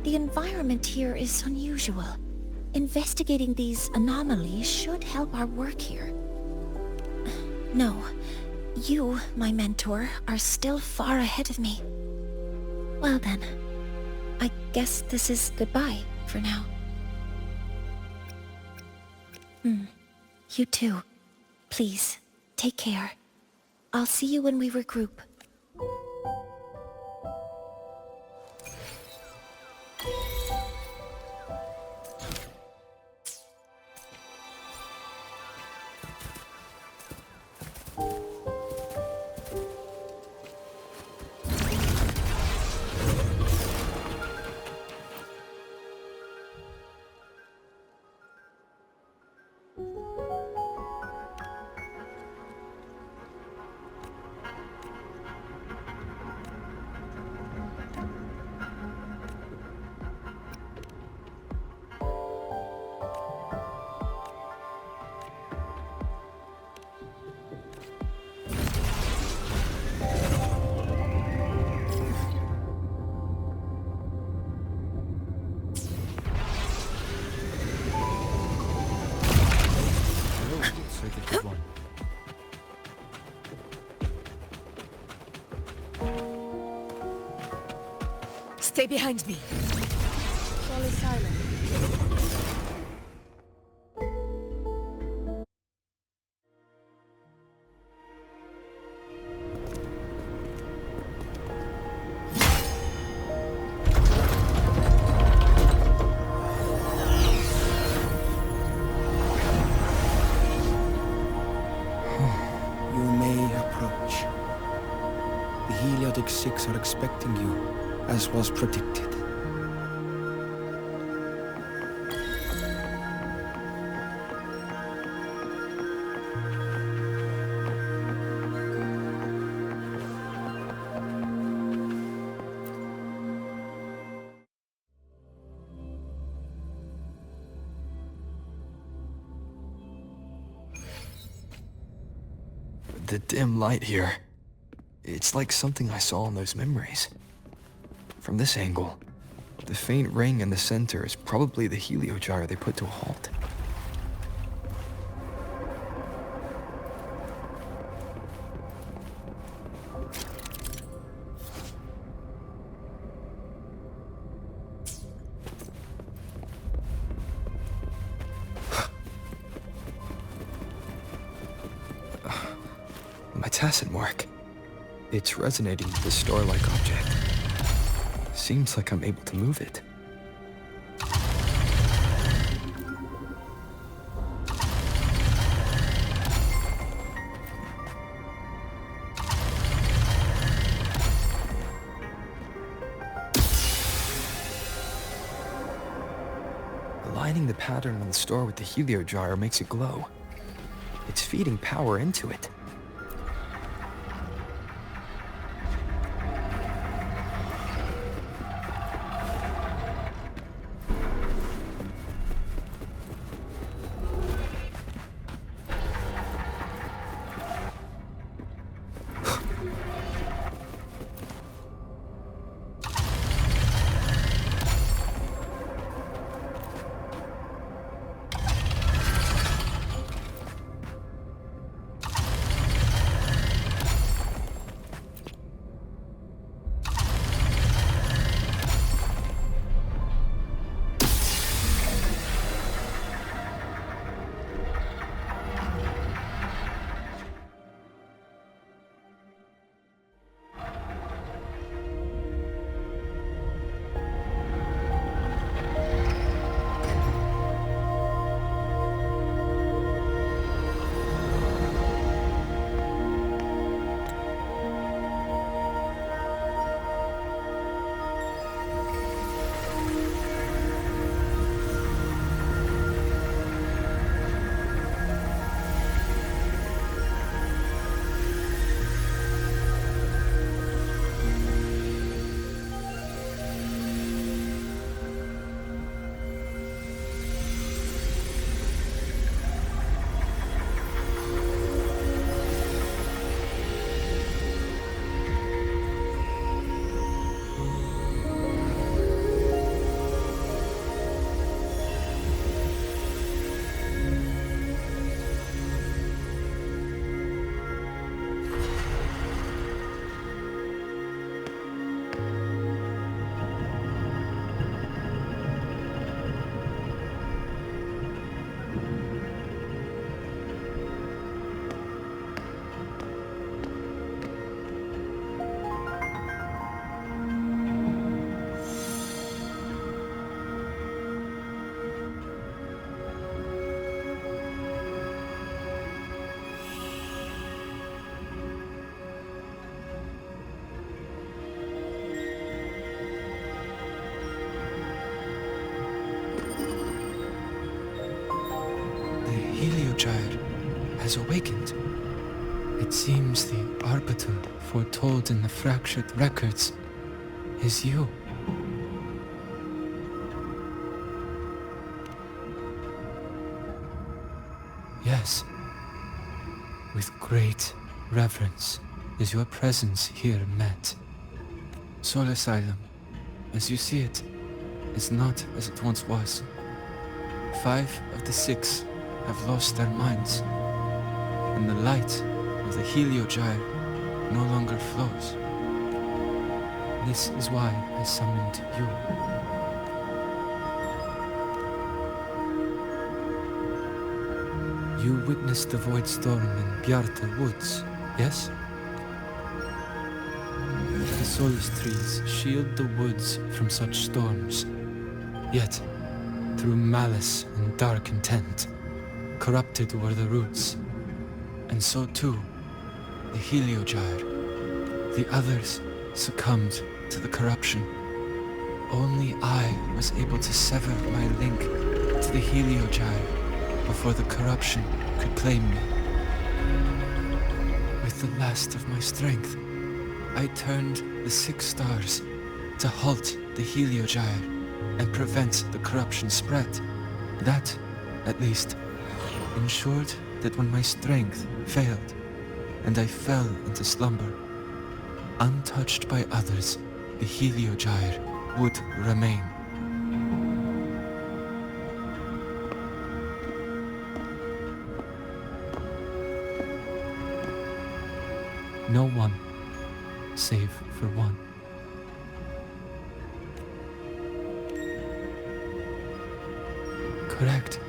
the environment here is unusual. Investigating these anomalies should help our work here. No, you, my mentor, are still far ahead of me. Well then, I guess this is goodbye for now. You too. Please, take care. I'll see you when we regroup. Stay behind me. All is silent. You may approach. The Heliotic Six are expecting you, as was predicted. The dim light here. It's like something I saw in those memories. From this angle, the faint ring in the center is probably the heliogyre they put to a halt. My tacit mark. It's resonating with the star-like object. Seems like I'm able to move it. Aligning the pattern on the star with the heliogyre makes it glow. It's feeding power into it. has awakened. It seems the arbiter foretold in the fractured records is you. Yes, with great reverence is your presence here met. Soul Asylum, as you see it, is not as it once was. 5 of the 6 have lost their minds, and the light of the Heliogyre no longer flows. This is why I summoned you. You witnessed the void storm in Bjarta Woods, yes? The solace trees shield the woods from such storms, yet, through malice and dark intent, corrupted were the roots, and so too, the Heliogyre. The others succumbed to the corruption. Only I was able to sever my link to the Heliogyre before the corruption could claim me. With the last of my strength, I turned the 6 stars to halt the Heliogyre and prevent the corruption spread. That, at least, ensured that when my strength failed and I fell into slumber, untouched by others, the Heliogyre would remain. No one, save for one. Correct.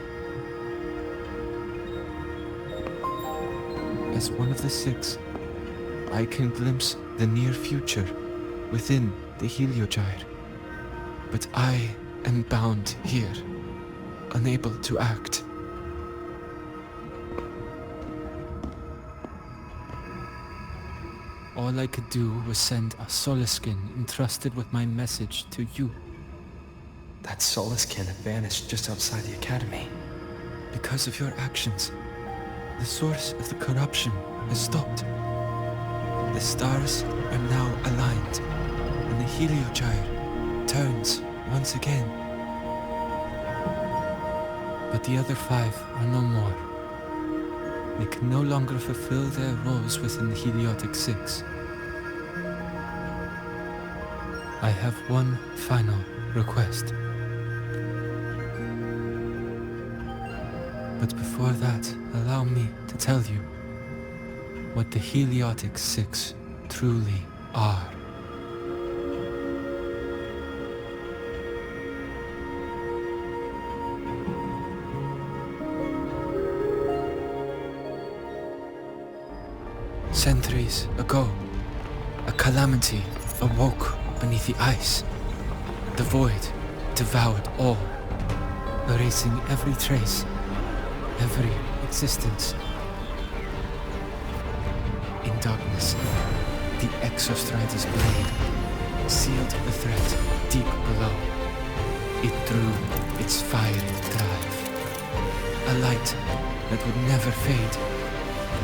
As one of the 6, I can glimpse the near future within the Heliogyre. But I am bound here, unable to act. All I could do was send a Solaskin entrusted with my message to you. That Solaskin had vanished just outside the academy. Because of your actions, the source of the corruption has stopped. The stars are now aligned, and the Heliogyre turns once again. But the other 5 are no more. They can no longer fulfill their roles within the Heliotic 6. I have one final request. But before that, allow me to tell you what the Heliotic 6 truly are. Centuries ago, a calamity awoke beneath the ice. The void devoured all, erasing every trace, every existence. In darkness, the Exostrider's blade sealed the threat deep below. It drew its fiery drive, a light that would never fade,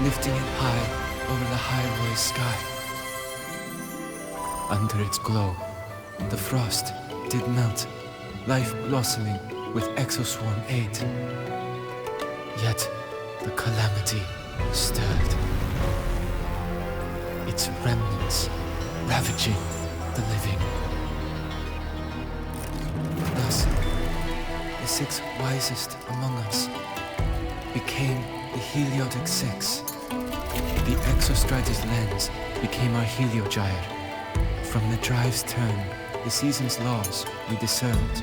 lifting it high over the Lahai-Roi sky. Under its glow, the frost did melt, life blossoming with exoswarm aid. Yet, the calamity stirred, its remnants ravaging the living. Thus, the 6 wisest among us became the Heliotic 6. The Exostrider's lens became our Heliogyre. From the drive's turn, the season's laws we discerned.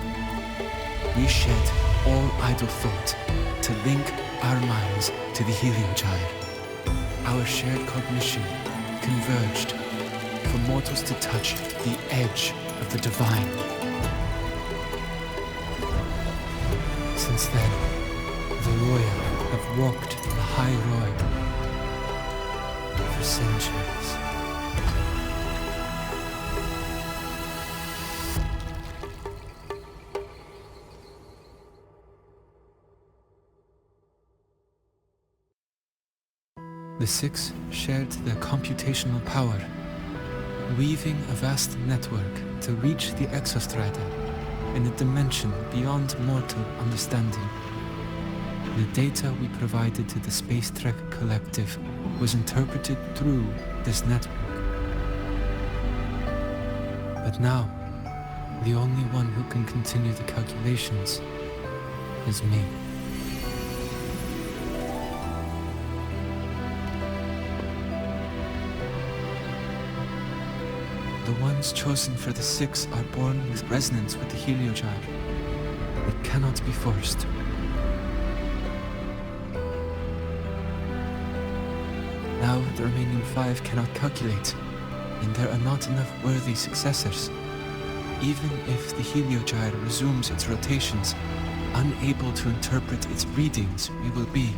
We shed all idle thought to link our minds to the Heliogyre. Our shared cognition converged for mortals to touch the edge of the divine. Since then, the Royal have walked Lahai-Roi for centuries. The six shared their computational power, weaving a vast network to reach the Exostrata in a dimension beyond mortal understanding. The data we provided to the Space Trek Collective was interpreted through this network. But now, the only one who can continue the calculations is me. The ones chosen for the six are born with resonance with the Heliogyre. It cannot be forced. Now the remaining five cannot calculate, and there are not enough worthy successors. Even if the Heliogyre resumes its rotations, unable to interpret its readings, we will be.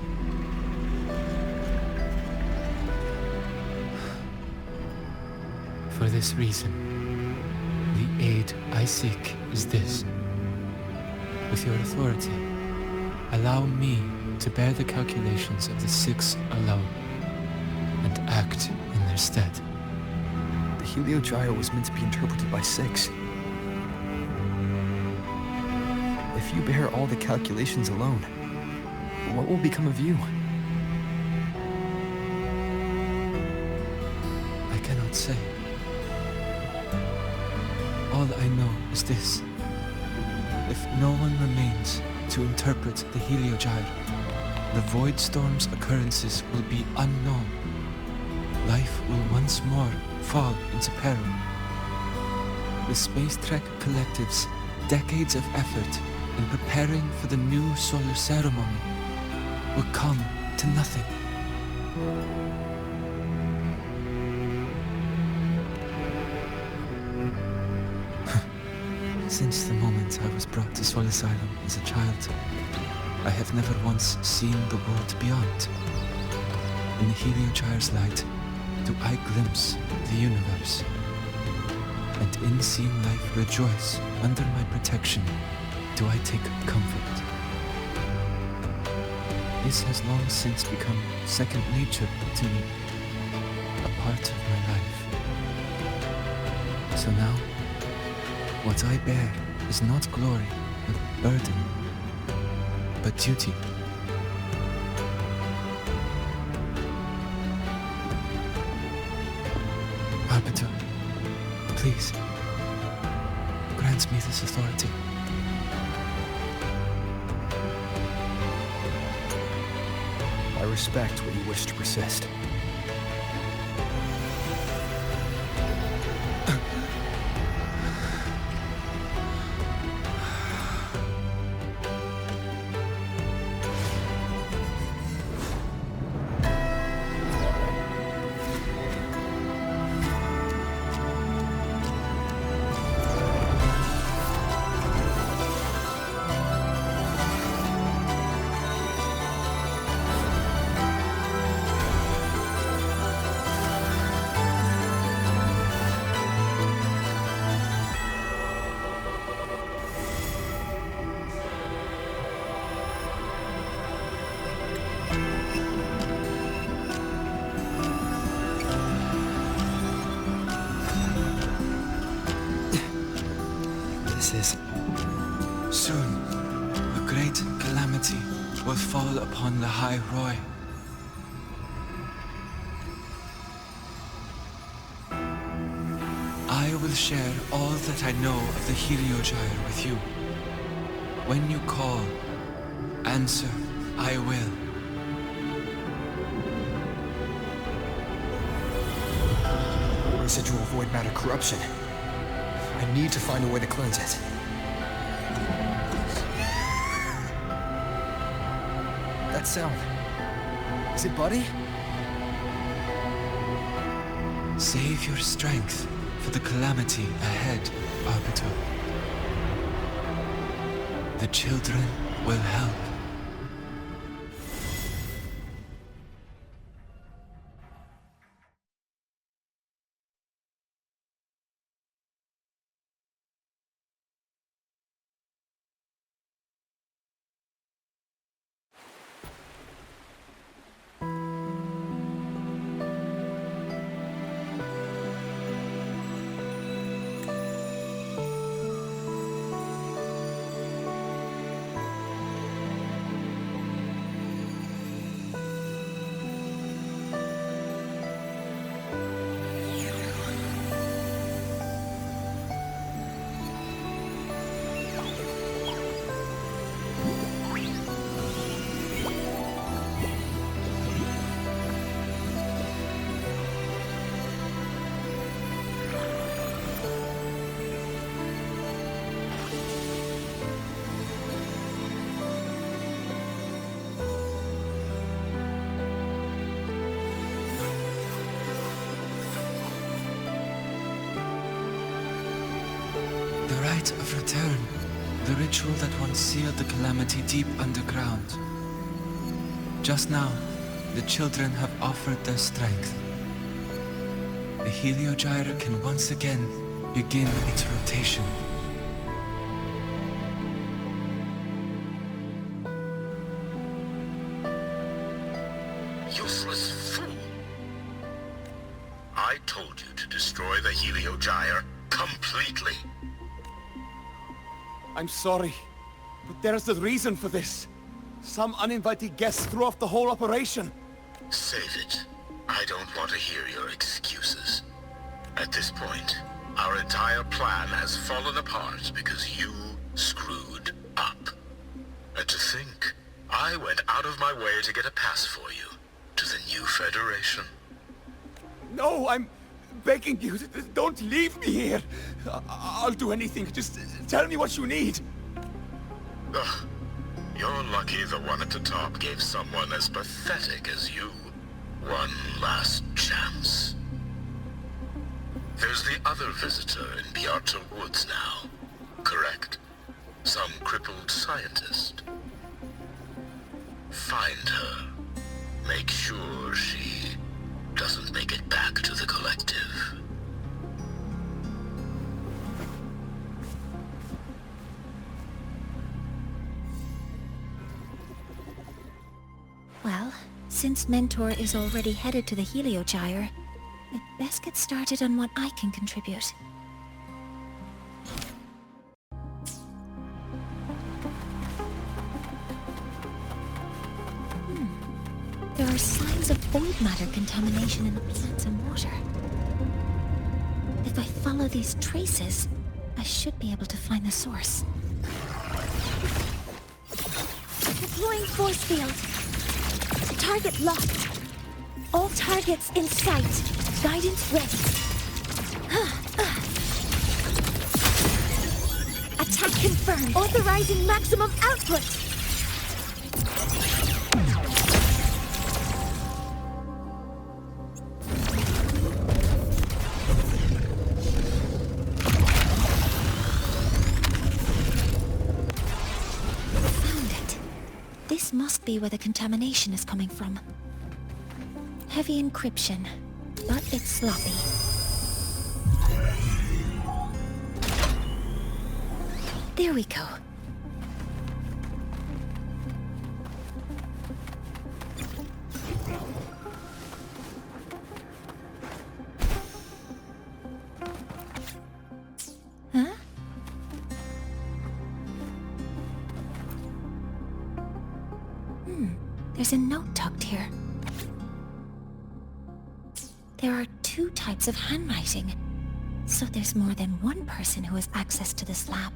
For this reason, the aid I seek is this. With your authority, allow me to bear the calculations of the six alone, and act in their stead. The Heliogyre was meant to be interpreted by six. If you bear all the calculations alone, what will become of you? I cannot say. All I know is this. If no one remains to interpret the Heliogyre, the Void Storm's occurrences will be unknown. Life will once more fall into peril. The Space Trek Collective's decades of effort in preparing for the new solar ceremony will come to nothing. Since the moment I was brought to Sol Asylum as a child, I have never once seen the world beyond. In the Heliogyre's light, do I glimpse the universe. And in seeing life rejoice under my protection, do I take comfort. This has long since become second nature to me, a part of my life. So now, what I bear is not glory, but burden, but duty. Arbiter, please, grant me this authority. I respect what you wish to persist. Soon, a great calamity will fall upon Lahai-Roi. I will share all that I know of the Heliogyre with you. When you call, answer, I will. Residual void matter corruption. I need to find a way to cleanse it. That sound. Is it Buddy? Save your strength for the calamity ahead, Arbiter. The children will help. rite of return. The ritual that once sealed the calamity deep underground. Just now, the children have offered their strength. The Heliogyre can once again begin its rotation. Useless fool! I told you to destroy the Heliogyre completely. I'm sorry, but there's a reason for this. Some uninvited guests threw off the whole operation. Save it. I don't want to hear your excuses. At this point, our entire plan has fallen apart because you screwed up. And to think, I went out of my way to get a pass for you to the new Federation. No, I'm begging you, don't leave me here. I'll do anything, just tell me what you need. Ugh. You're lucky the one at the top gave someone as pathetic as you one last chance. There's the other visitor in Bjarta Woods now, correct? Some crippled scientist. Find her. Make sure she doesn't make it back to the collective. Well, since Mentor is already headed to the Heliogyre, I'd best get started on what I can contribute. There are signs of void matter contamination in the plants and water. If I follow these traces, I should be able to find the source. Deploying force field. Target locked. All targets in sight. Guidance ready. Attack confirmed. Authorizing maximum output. This must be where the contamination is coming from. Heavy encryption, but it's sloppy. There we go. Huh? There's a note tucked here. There are 2 types of handwriting, so there's more than one person who has access to this lab.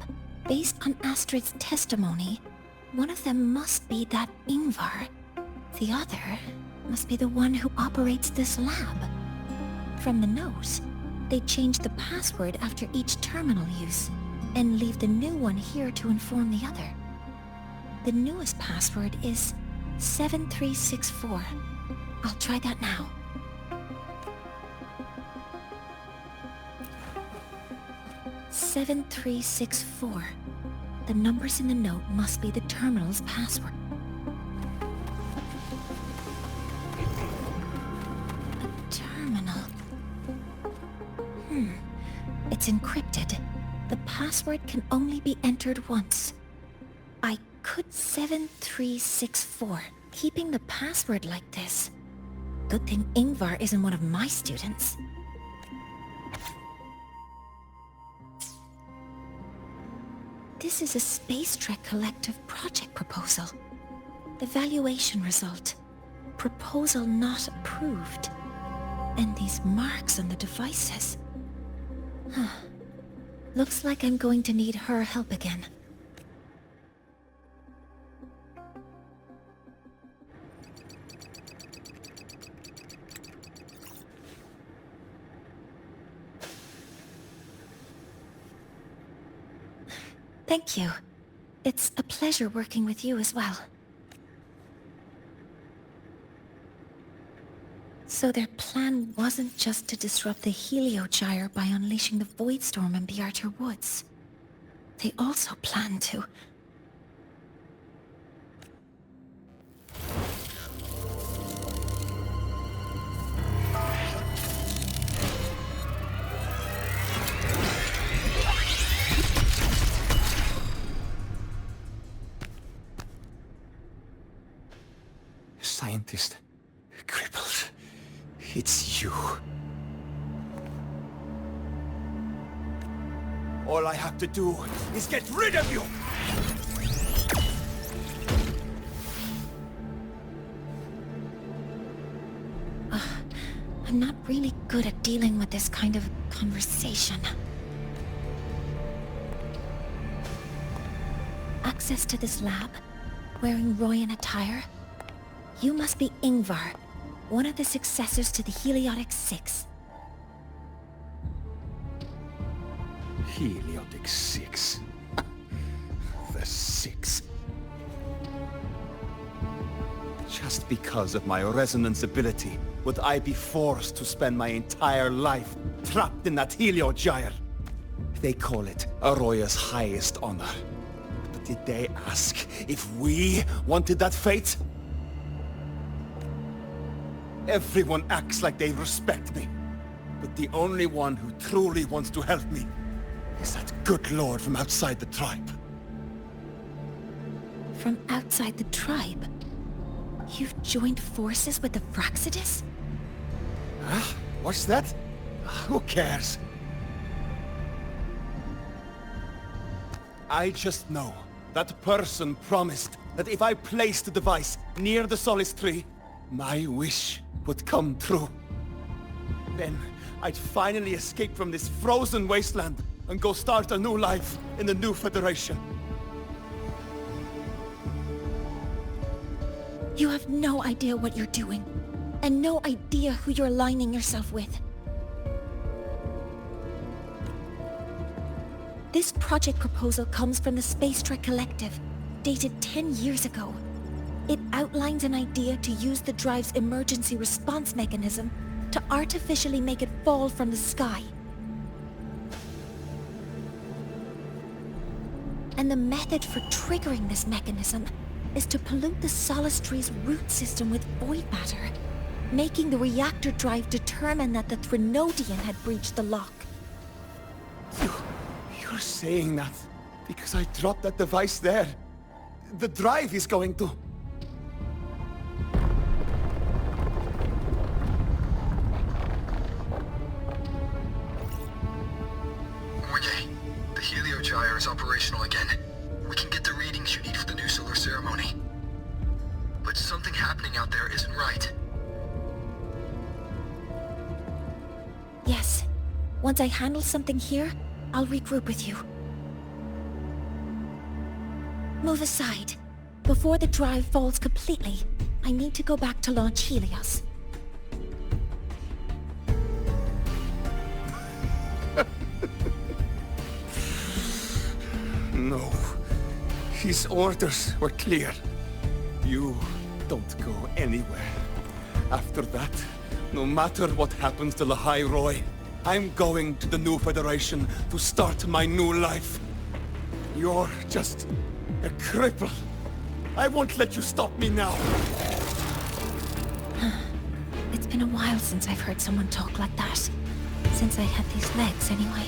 Based on Astrid's testimony, one of them must be that Ingvar. The other must be the one who operates this lab. From the note, they change the password after each terminal use, and leave the new one here to inform the other. The newest password is 7364. I'll try that now. "7364. The numbers in the note must be the terminal's password. A terminal. It's encrypted. The password can only be entered once. I could 7364. Keeping the password like this. Good thing Ingvar isn't one of my students. This is a Space Trek Collective project proposal. Evaluation result. Proposal not approved. And these marks on the devices. Looks like I'm going to need her help again. Thank you. It's a pleasure working with you as well. So their plan wasn't just to disrupt the Heliogyre by unleashing the Void Storm in Bjarta Woods. They also plan to... Scientist. Crippled. It's you. All I have to do is get rid of you! I'm not really good at dealing with this kind of conversation. Access to this lab? Wearing Royan attire? You must be Ingvar, one of the successors to the Heliotic Six. Heliotic Six. The Six. Just because of my resonance ability, would I be forced to spend my entire life trapped in that Heliogyre? They call it Aroya's highest honor. But did they ask if we wanted that fate? Everyone acts like they respect me. But the only one who truly wants to help me is that good lord from outside the tribe. From outside the tribe? You've joined forces with the Fraxidus? Huh? What's that? Who cares? I just know that person promised that if I placed the device near the Solace Tree, my wish would come true. Then I'd finally escape from this frozen wasteland and go start a new life in the new Federation. You have no idea what you're doing, and no idea who you're aligning yourself with. This project proposal comes from the Space Trek Collective, dated 10 years ago. It outlines an idea to use the drive's emergency response mechanism to artificially make it fall from the sky. And the method for triggering this mechanism is to pollute the Solace Tree's root system with void matter, making the reactor drive determine that the Threnodian had breached the lock. You're saying that because I dropped that device there. The drive is going to... Okay, the Heliogyre is operational again. We can get the readings you need for the new solar ceremony. But something happening out there isn't right. Yes. Once I handle something here, I'll regroup with you. Move aside. Before the drive falls completely, I need to go back to launch Helios. No. His orders were clear. You don't go anywhere. After that, no matter what happens to Lahai-Roi, I'm going to the new Federation to start my new life. You're just a cripple. I won't let you stop me now. It's been a while since I've heard someone talk like that. Since I had these legs, anyway.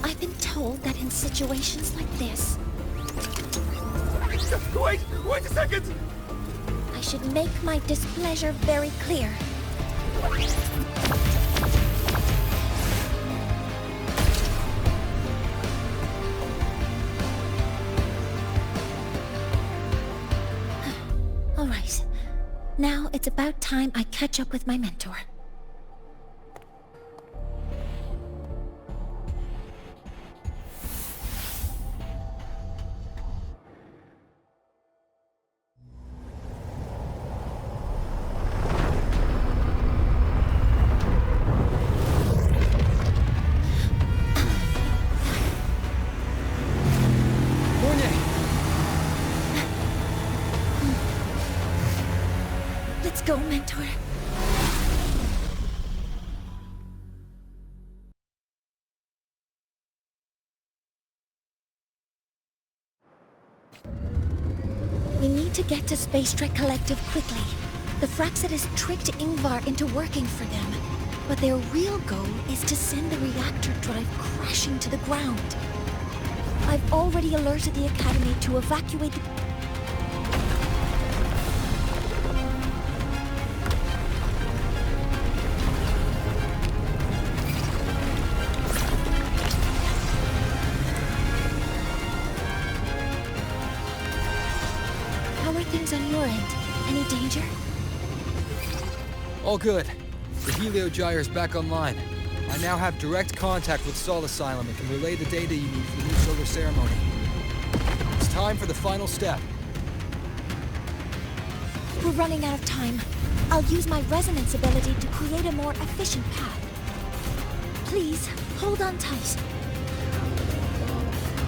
I've been told that in situations like this... Wait a second! I should make my displeasure very clear. All right. Now it's about time I catch up with my mentor. go, Mentor. We need to get to Space Trek Collective quickly. The Fraxidus tricked Ingvar into working for them, but their real goal is to send the reactor drive crashing to the ground. I've already alerted the Academy to evacuate the... How are things on your end? Any danger? All good. The Helio-Gyre's back online. I now have direct contact with Sol Asylum and can relay the data you need for the new solar ceremony. It's time for the final step. We're running out of time. I'll use my resonance ability to create a more efficient path. Please, hold on tight.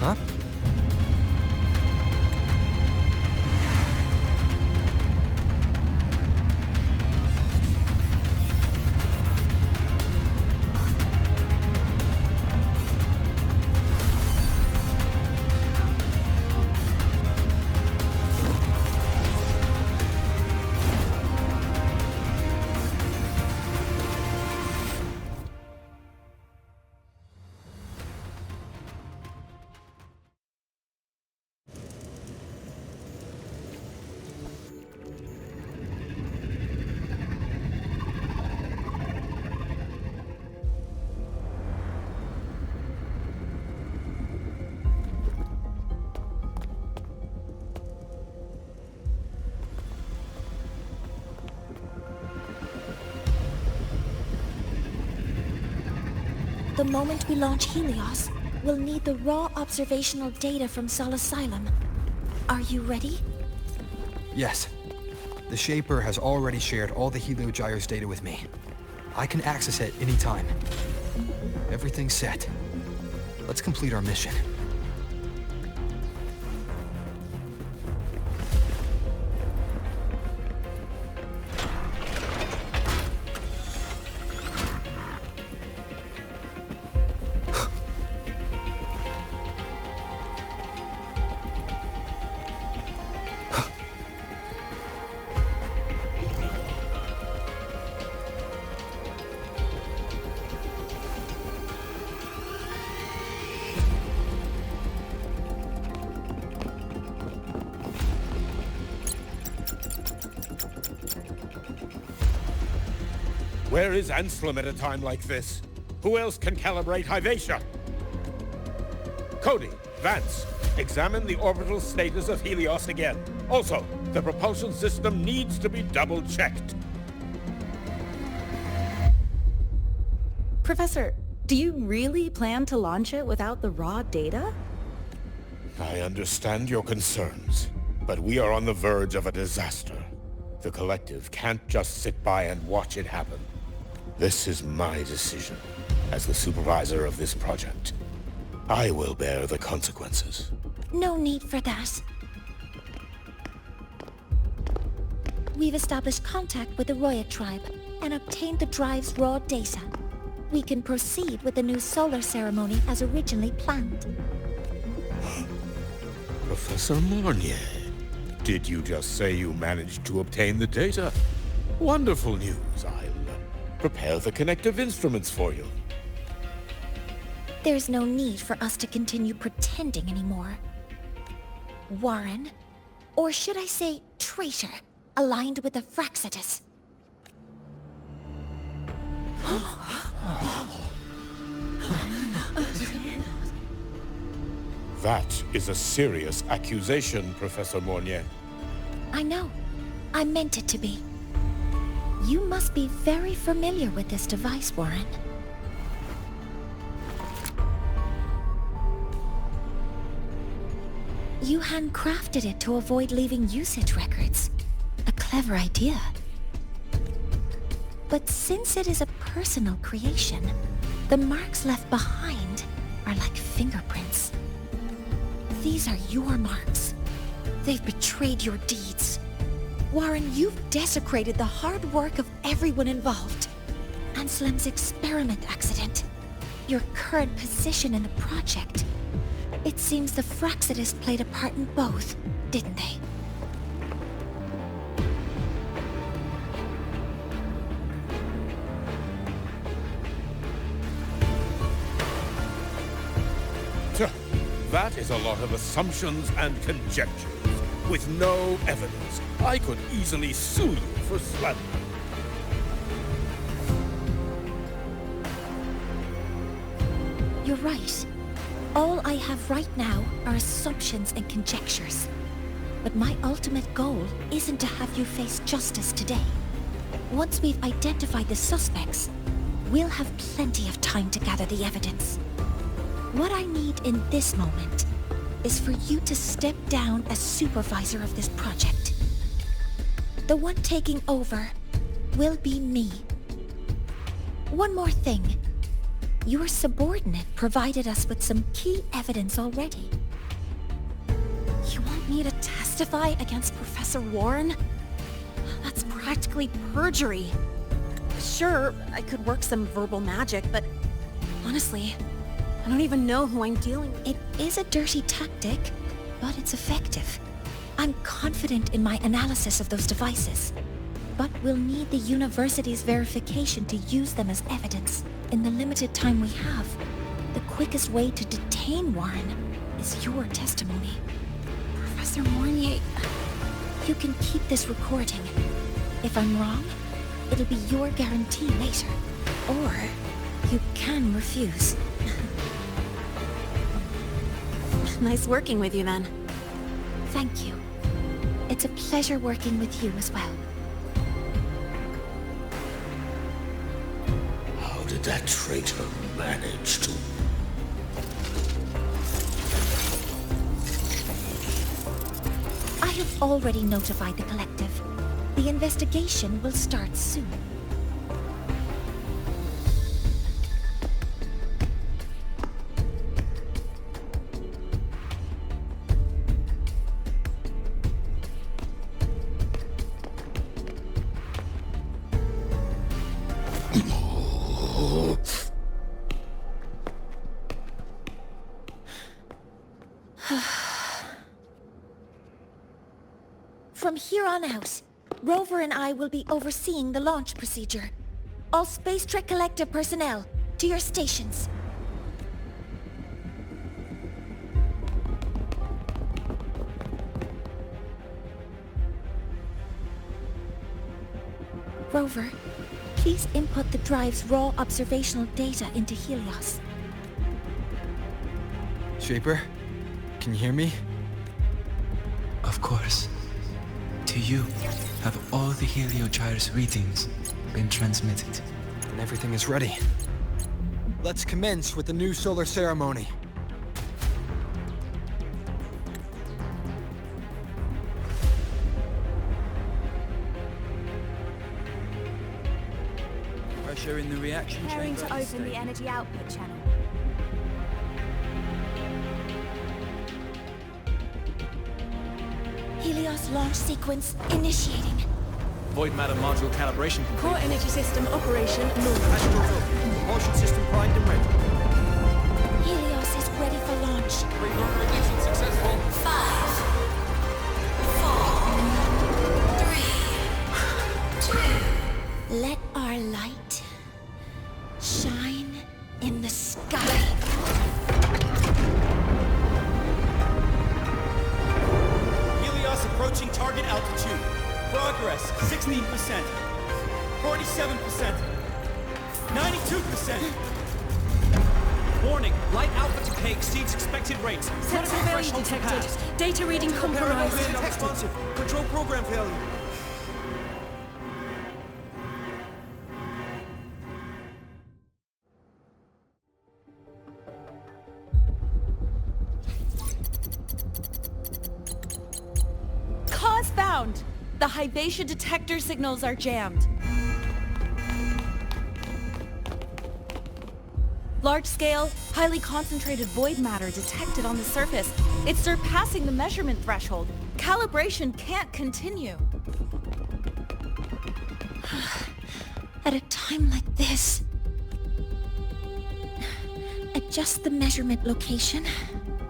Huh? The moment we launch Helios, we'll need the raw observational data from Sol Asylum. Are you ready? Yes. The Shaper has already shared all the Helio-Gyre's data with me. I can access it anytime. Everything's set. Let's complete our mission. Where is Anselm at a time like this? Who else can calibrate Hyvatia? Cody, Vance, examine the orbital status of Helios again. Also, the propulsion system needs to be double-checked. Professor, do you really plan to launch it without the raw data? I understand your concerns, but we are on the verge of a disaster. The Collective can't just sit by and watch it happen. This is my decision, as the supervisor of this project. I will bear the consequences. No need for that. We've established contact with the Roya tribe and obtained the drive's raw data. We can proceed with the new solar ceremony as originally planned. Professor Mornier, did you just say you managed to obtain the data? Wonderful news. I'll prepare the connective instruments for you. There's no need for us to continue pretending anymore. Warren, or should I say traitor, aligned with the Fraxidus. That is a serious accusation, Professor Mornier. I know. I meant it to be. You must be very familiar with this device, Warren. You handcrafted it to avoid leaving usage records. A clever idea. But since it is a personal creation, the marks left behind are like fingerprints. These are your marks. They've betrayed your deeds. Warren, you've desecrated the hard work of everyone involved. Anselm's experiment accident. Your current position in the project. It seems the Fraxidus played a part in both, didn't they? That is a lot of assumptions and conjectures, with no evidence. I could easily sue you for slander. You're right. All I have right now are assumptions and conjectures. But my ultimate goal isn't to have you face justice today. Once we've identified the suspects, we'll have plenty of time to gather the evidence. What I need in this moment is for you to step down as supervisor of this project. The one taking over will be me. One more thing. Your subordinate provided us with some key evidence already. You want me to testify against Professor Warren? That's practically perjury. Sure, I could work some verbal magic, but honestly, I don't even know who I'm dealing with. It is a dirty tactic, but it's effective. I'm confident in my analysis of those devices, but we'll need the university's verification to use them as evidence. In the limited time we have, the quickest way to detain Warren is your testimony. Professor Mornier... You can keep this recording. If I'm wrong, it'll be your guarantee later. Or you can refuse. Nice working with you, then. Thank you. It's a pleasure working with you as well. How did that traitor manage to... I have already notified the collective. The investigation will start soon. From here on out, Rover and I will be overseeing the launch procedure. All Space Trek Collective personnel, to your stations. Rover, please input the drive's raw observational data into Helios. Shaper, can you hear me? Of course. To you, have all the Heliogyre's readings been transmitted? And everything is ready. Let's commence with the new solar ceremony. Pressure in the reaction Preparing chamber. to open the energy output channel. Helios launch sequence initiating. Void matter module calibration complete. Core energy system operation normal. Astral field. Propulsion system primed and ready. Helios is ready for launch. Reconfiguration successful. 5, 4, 3, 2. Let our light shine in the sky. Helios approaching target altitude. Progress 16%. 47%. 92%. Warning, light output decay exceeds expected rates. Sensor failure detected. Data reading compromised. Responsive. Control program failure. Cause found! The Lahai-Roi detector signals are jammed. Large-scale, highly concentrated void matter detected on the surface. It's surpassing the measurement threshold. Calibration can't continue. At a time like this... Adjust the measurement location.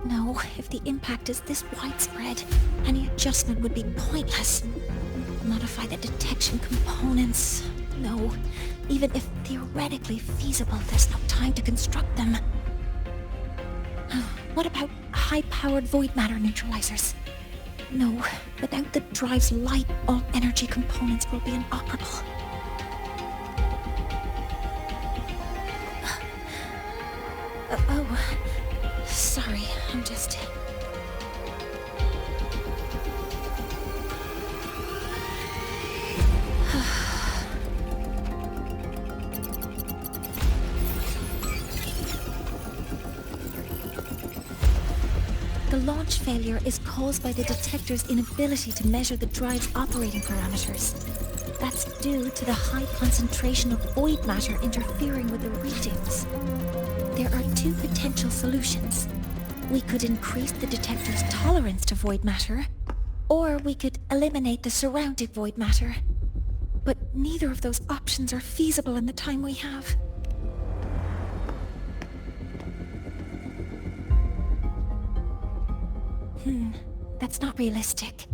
No, if the impact is this widespread, any adjustment would be pointless. Modify the detection components. No, even if theoretically feasible, there's no time to construct them. What about high-powered void matter neutralizers? No, without the drive's light, all energy components will be inoperable. Oh, sorry, I'm just... The launch failure is caused by the detector's inability to measure the drive's operating parameters. That's due to the high concentration of void matter interfering with the readings. There are two potential solutions. We could increase the detector's tolerance to void matter, or we could eliminate the surrounding void matter. But neither of those options are feasible in the time we have. That's not realistic.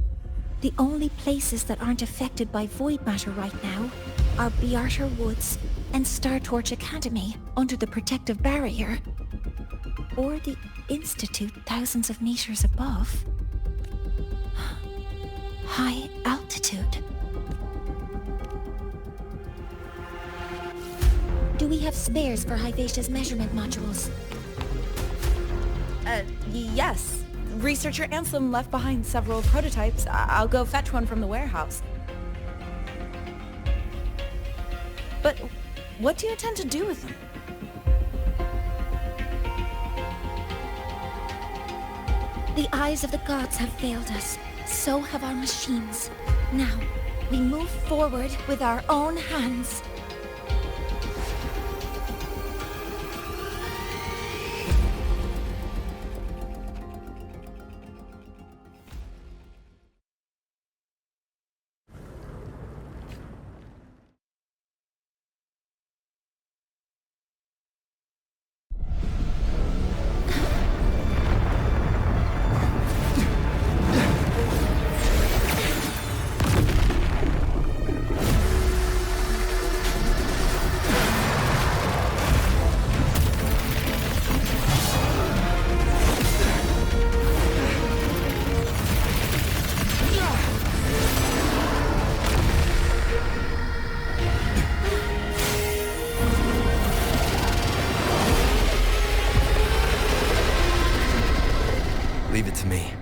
The only places that aren't affected by void matter right now are Bearter Woods and Star Torch Academy under the protective barrier, or the Institute thousands of meters above. High altitude. Do we have spares for Hivacia's measurement modules? Yes. Researcher Anselm left behind several prototypes. I'll go fetch one from the warehouse. But what do you intend to do with them? The eyes of the gods have failed us. So have our machines. Now, we move forward with our own hands. Leave it to me.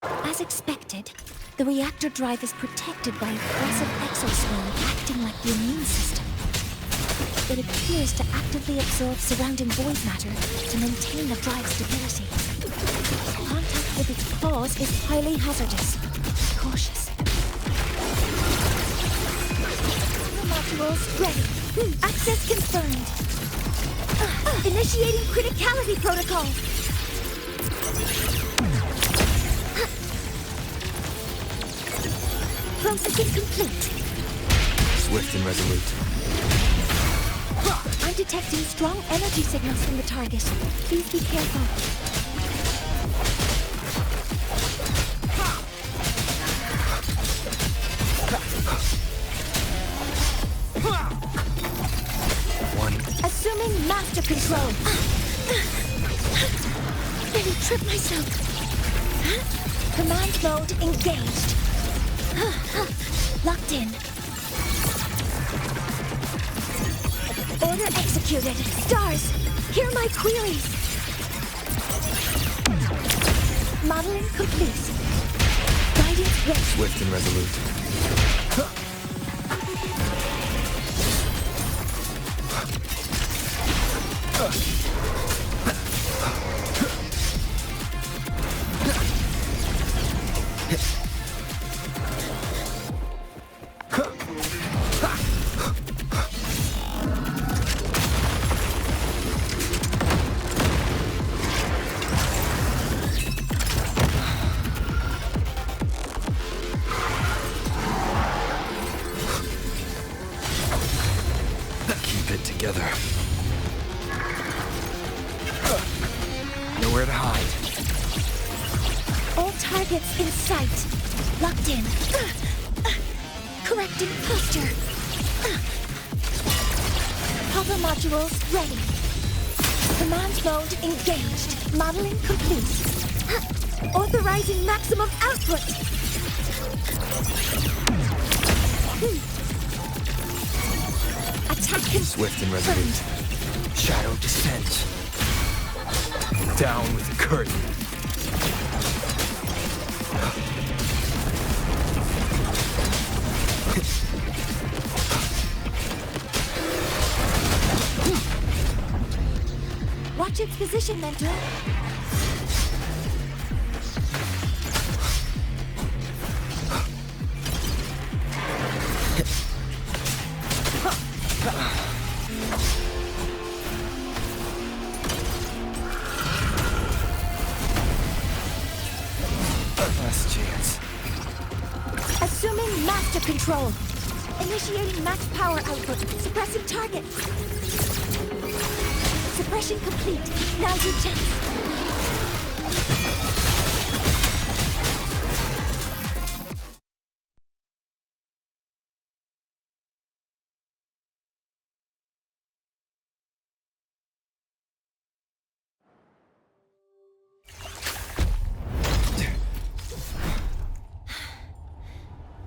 As expected, the reactor drive is protected by aggressive exoswarm acting like the immune system. It appears to actively absorb surrounding void matter to maintain the drive's stability. Contact with its claws is highly hazardous. Be cautious. Modules ready. Access confirmed. Initiating criticality protocol. Processing complete. Swift and resolute. I'm detecting strong energy signals from the target. Please be careful. Assuming master control. Nearly tripped myself. Command mode engaged. Locked in. Order executed. Stars, hear my queries. Modeling complete. Guidance ready. Swift and resolute. In sight. Locked in. Correcting posture. Hover modules ready. Command mode engaged. Modeling complete. Authorizing maximum output. Attack confirmed. Swift and resolute. Shadow descends. Down with the curtain. Watch its position, Mentor. Last chance. Assuming master control. Initiating max power output. Suppressing target. Suppression complete. Now you chance.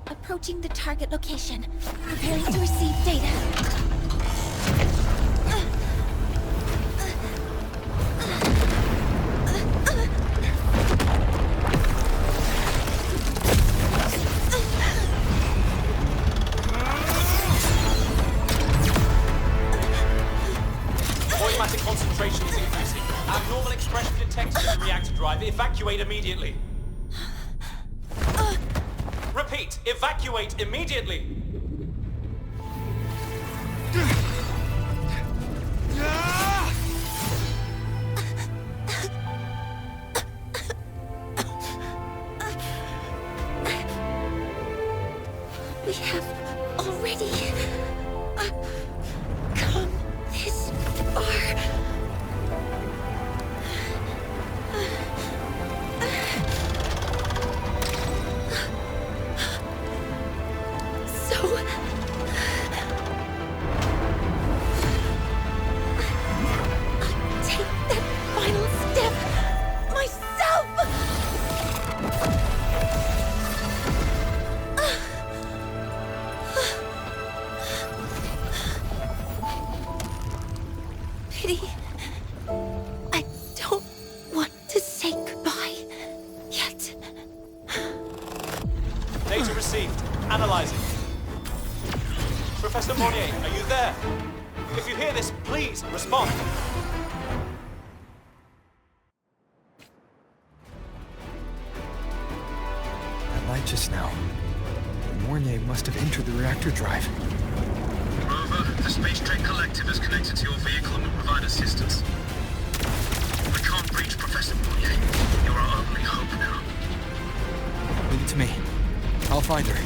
Approaching the target location. Preparing to receive data. Automatic concentration is increasing. Abnormal expression detected in the reactor drive. Evacuate immediately. Repeat, evacuate immediately. We have already come this far. I don't want to say goodbye yet. Data received. Analyzing. Professor Monnier, are you there? If you hear this, please respond. That light just now. Mornier must have entered the reactor drive. Rover, the Space Trek Collective is connected to your vehicle and will provide assistance. We can't reach Professor Monnier. You're our only hope now. Leave it to me. I'll find her.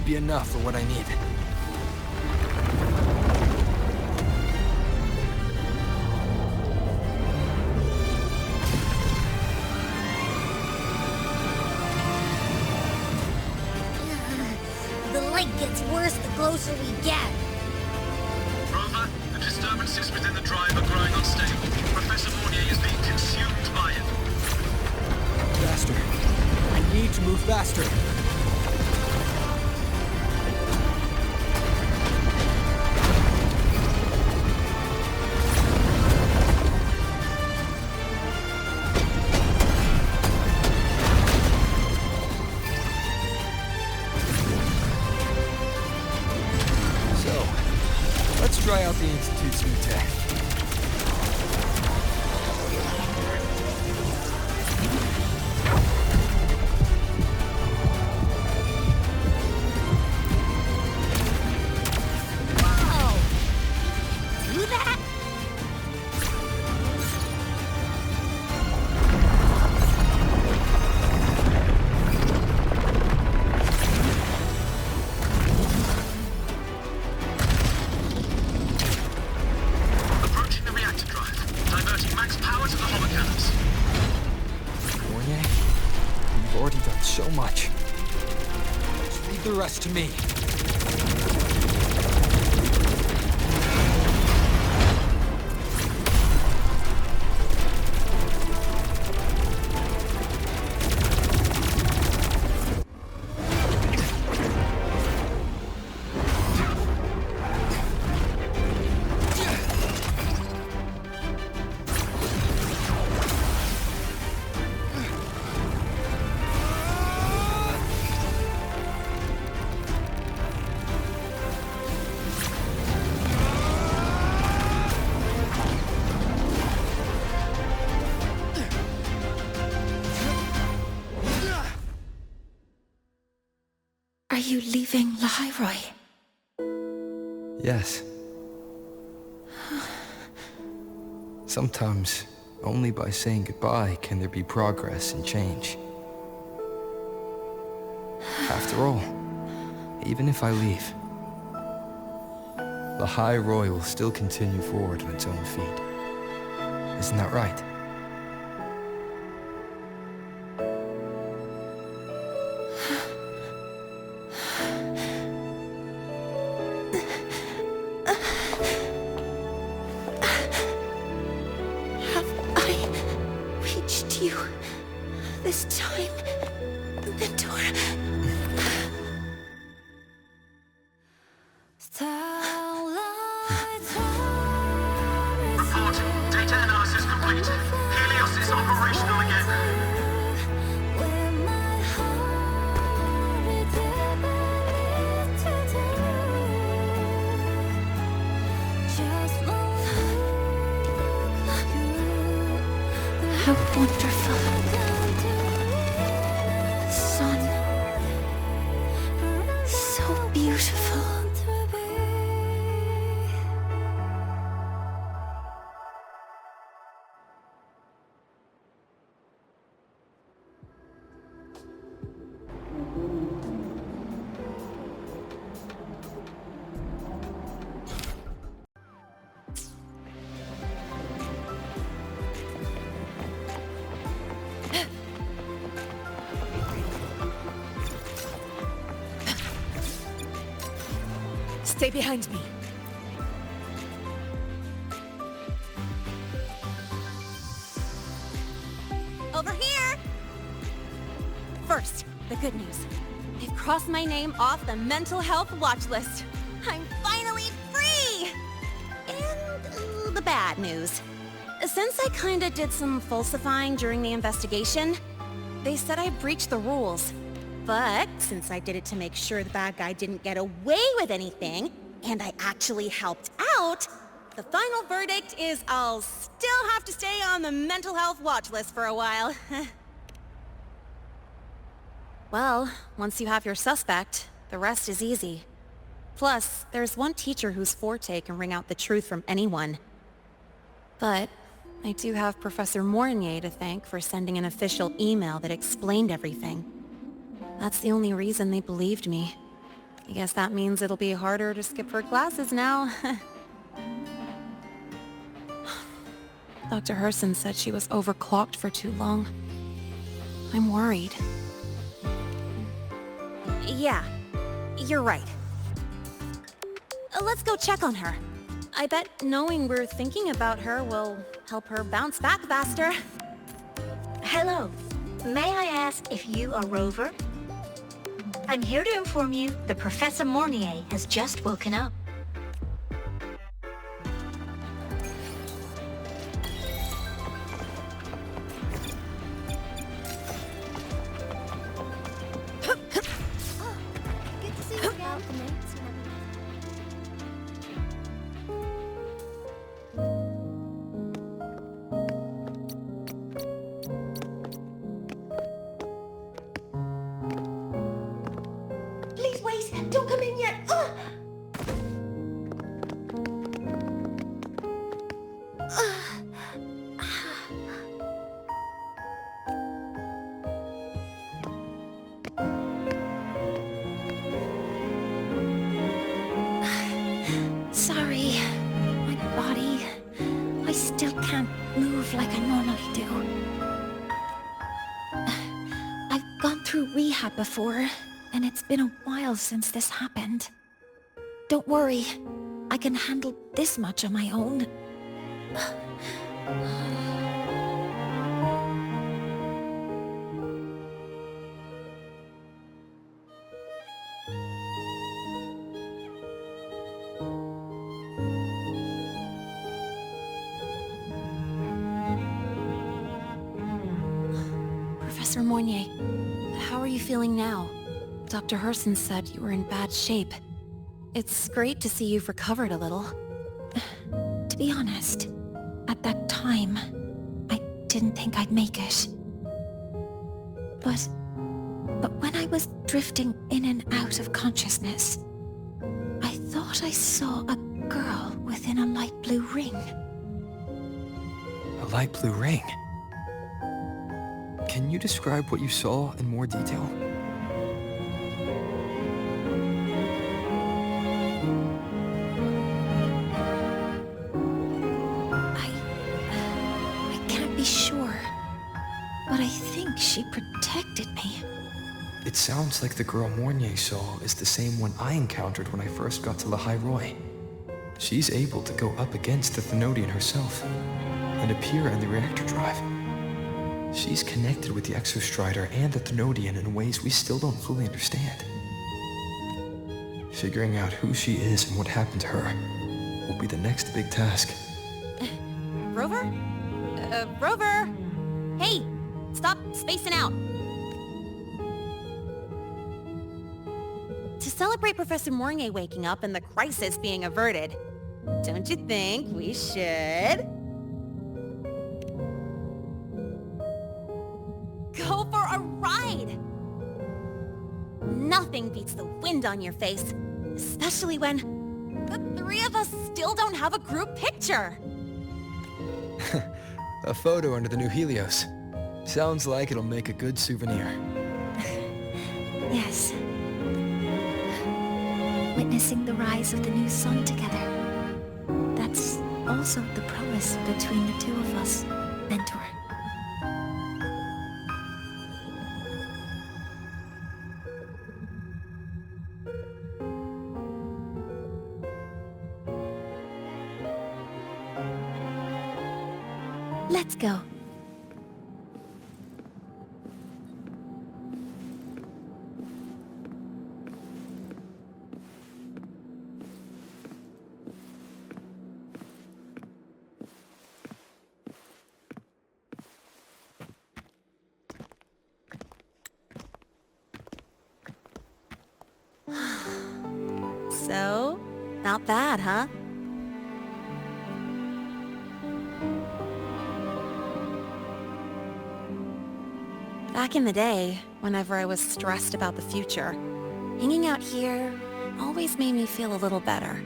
Be enough for what I need. The light gets worse the closer we get. Rover, the disturbances within the drive are growing unstable. Professor Monnier is being consumed by it. Faster. I need to move faster. Let's try out the Institute's new tech. Whoa! Do that? Approaching the reactor drive. Diverting max power to the holocannons. Fournier, you've already done so much. Just leave the rest to me. Are you leaving Lahai-Roi? Yes. Sometimes, only by saying goodbye can there be progress and change. After all, even if I leave, Lahai-Roi will still continue forward on its own feet. Isn't that right? You this time, Mentor. Report. Data analysis complete. Helios is operational again. How wonderful. Sun. So beautiful. Stay behind me. Over here! First, the good news. They've crossed my name off the mental health watch list. I'm finally free! And the bad news. Since I kinda did some falsifying during the investigation, they said I breached the rules. But since I did it to make sure the bad guy didn't get away with anything, and I actually helped out, the final verdict is I'll still have to stay on the mental health watch list for a while. Well, once you have your suspect, the rest is easy. Plus, there's one teacher whose forte can wring out the truth from anyone. But I do have Professor Mornier to thank for sending an official email that explained everything. That's the only reason they believed me. I guess that means it'll be harder to skip her classes now. Dr. Herson said she was overclocked for too long. I'm worried. Yeah, you're right. Let's go check on her. I bet knowing we're thinking about her will help her bounce back faster. Hello. May I ask if you are Rover? I'm here to inform you that Professor Mornier has just woken up. still can't move like I normally do. I've gone through rehab before, and it's been a while since this happened. Don't worry, I can handle this much on my own. Professor Mournier, how are you feeling now? Dr. Herson said you were in bad shape. It's great to see you've recovered a little. To be honest, at that time, I didn't think I'd make it. But when I was drifting in and out of consciousness, I thought I saw a girl within a light blue ring. A light blue ring? Can you describe what you saw in more detail? I can't be sure, but I think she protected me. It sounds like the girl Mournier saw is the same one I encountered when I first got to Lahai-Roi. She's able to go up against the Thenodian herself and appear in the reactor drive. She's connected with the Exostrider and the Thenodian in ways we still don't fully understand. Figuring out who she is and what happened to her will be the next big task. Rover? Rover! Hey! Stop spacing out! To celebrate Professor Mournier waking up and the crisis being averted, don't you think we should... go for a ride! Nothing beats the wind on your face, especially when the three of us still don't have a group picture. A photo under the new Helios. Sounds like it'll make a good souvenir. Yes. Witnessing the rise of the new sun together. That's also the promise between the two of us, Mentor. Let's go. So, not bad, huh? Back in the day, whenever I was stressed about the future, hanging out here always made me feel a little better.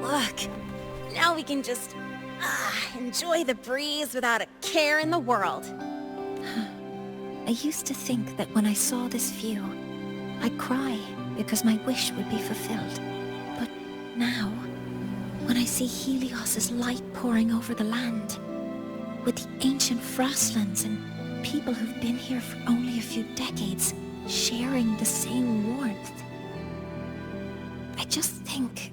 Look, now we can just enjoy the breeze without a care in the world. I used to think that when I saw this view, I'd cry because my wish would be fulfilled. But now, when I see Helios's light pouring over the land, with the ancient frostlands and people who've been here for only a few decades sharing the same warmth, I just think,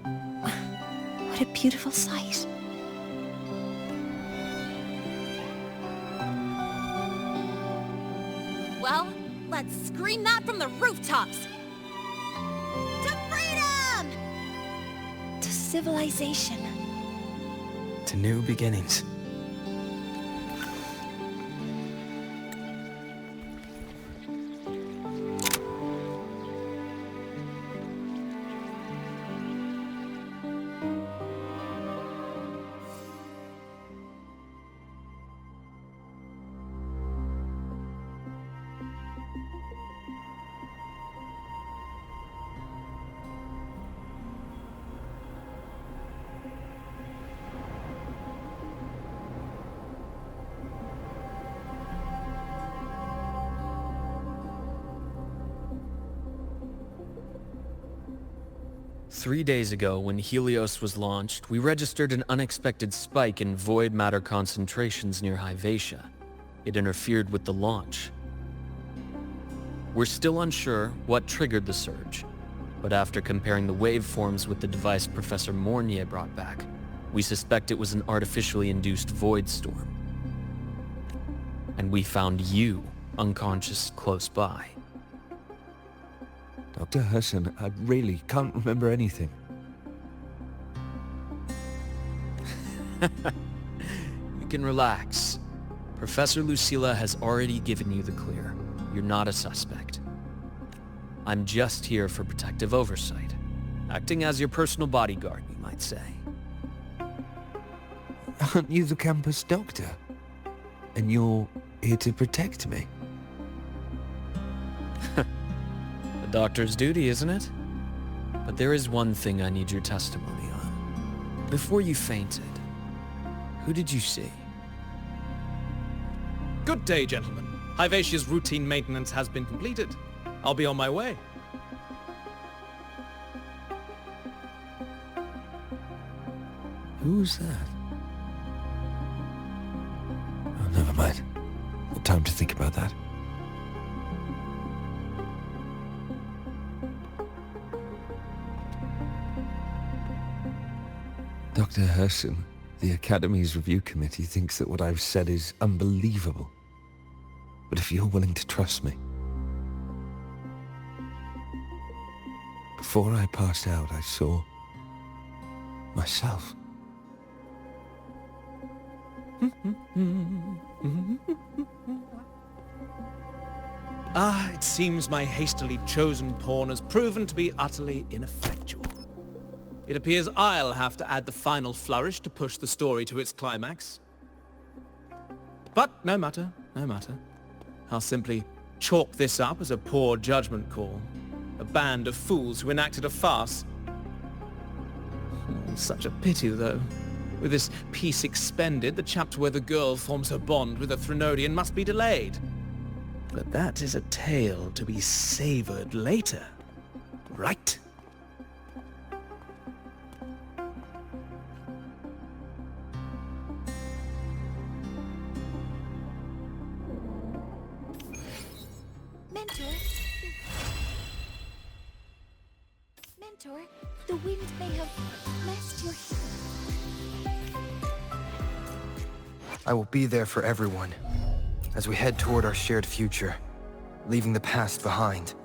what a beautiful sight. Well, let's scream that from the rooftops! To freedom! To civilization. To new beginnings. 3 days ago, when Helios was launched, we registered an unexpected spike in void matter concentrations near Lahai-Roi. It interfered with the launch. We're still unsure what triggered the surge, but after comparing the waveforms with the device Professor Mornier brought back, we suspect it was an artificially induced void storm. And we found you unconscious close by. Dr. Herson, I really can't remember anything. You can relax. Professor Lucilla has already given you the clear. You're not a suspect. I'm just here for protective oversight. Acting as your personal bodyguard, you might say. Aren't you the campus doctor? And you're here to protect me? The doctor's duty, isn't it? But there is one thing I need your testimony on. Before you fainted, who did you see? Good day, gentlemen. Lahai-Roi's routine maintenance has been completed. I'll be on my way. Who's that? Oh, never mind. No time to think about that. Dr. Herson, the Academy's review committee thinks that what I've said is unbelievable. But if you're willing to trust me... Before I passed out, I saw... myself. It seems my hastily chosen pawn has proven to be utterly ineffectual. It appears I'll have to add the final flourish to push the story to its climax. But no matter, no matter. I'll simply chalk this up as a poor judgment call. A band of fools who enacted a farce. Oh, such a pity, though. With this piece expended, the chapter where the girl forms her bond with a Threnodian must be delayed. But that is a tale to be savored later. Right? Mentor, the wind may have blessed your... I will be there for everyone, as we head toward our shared future, leaving the past behind.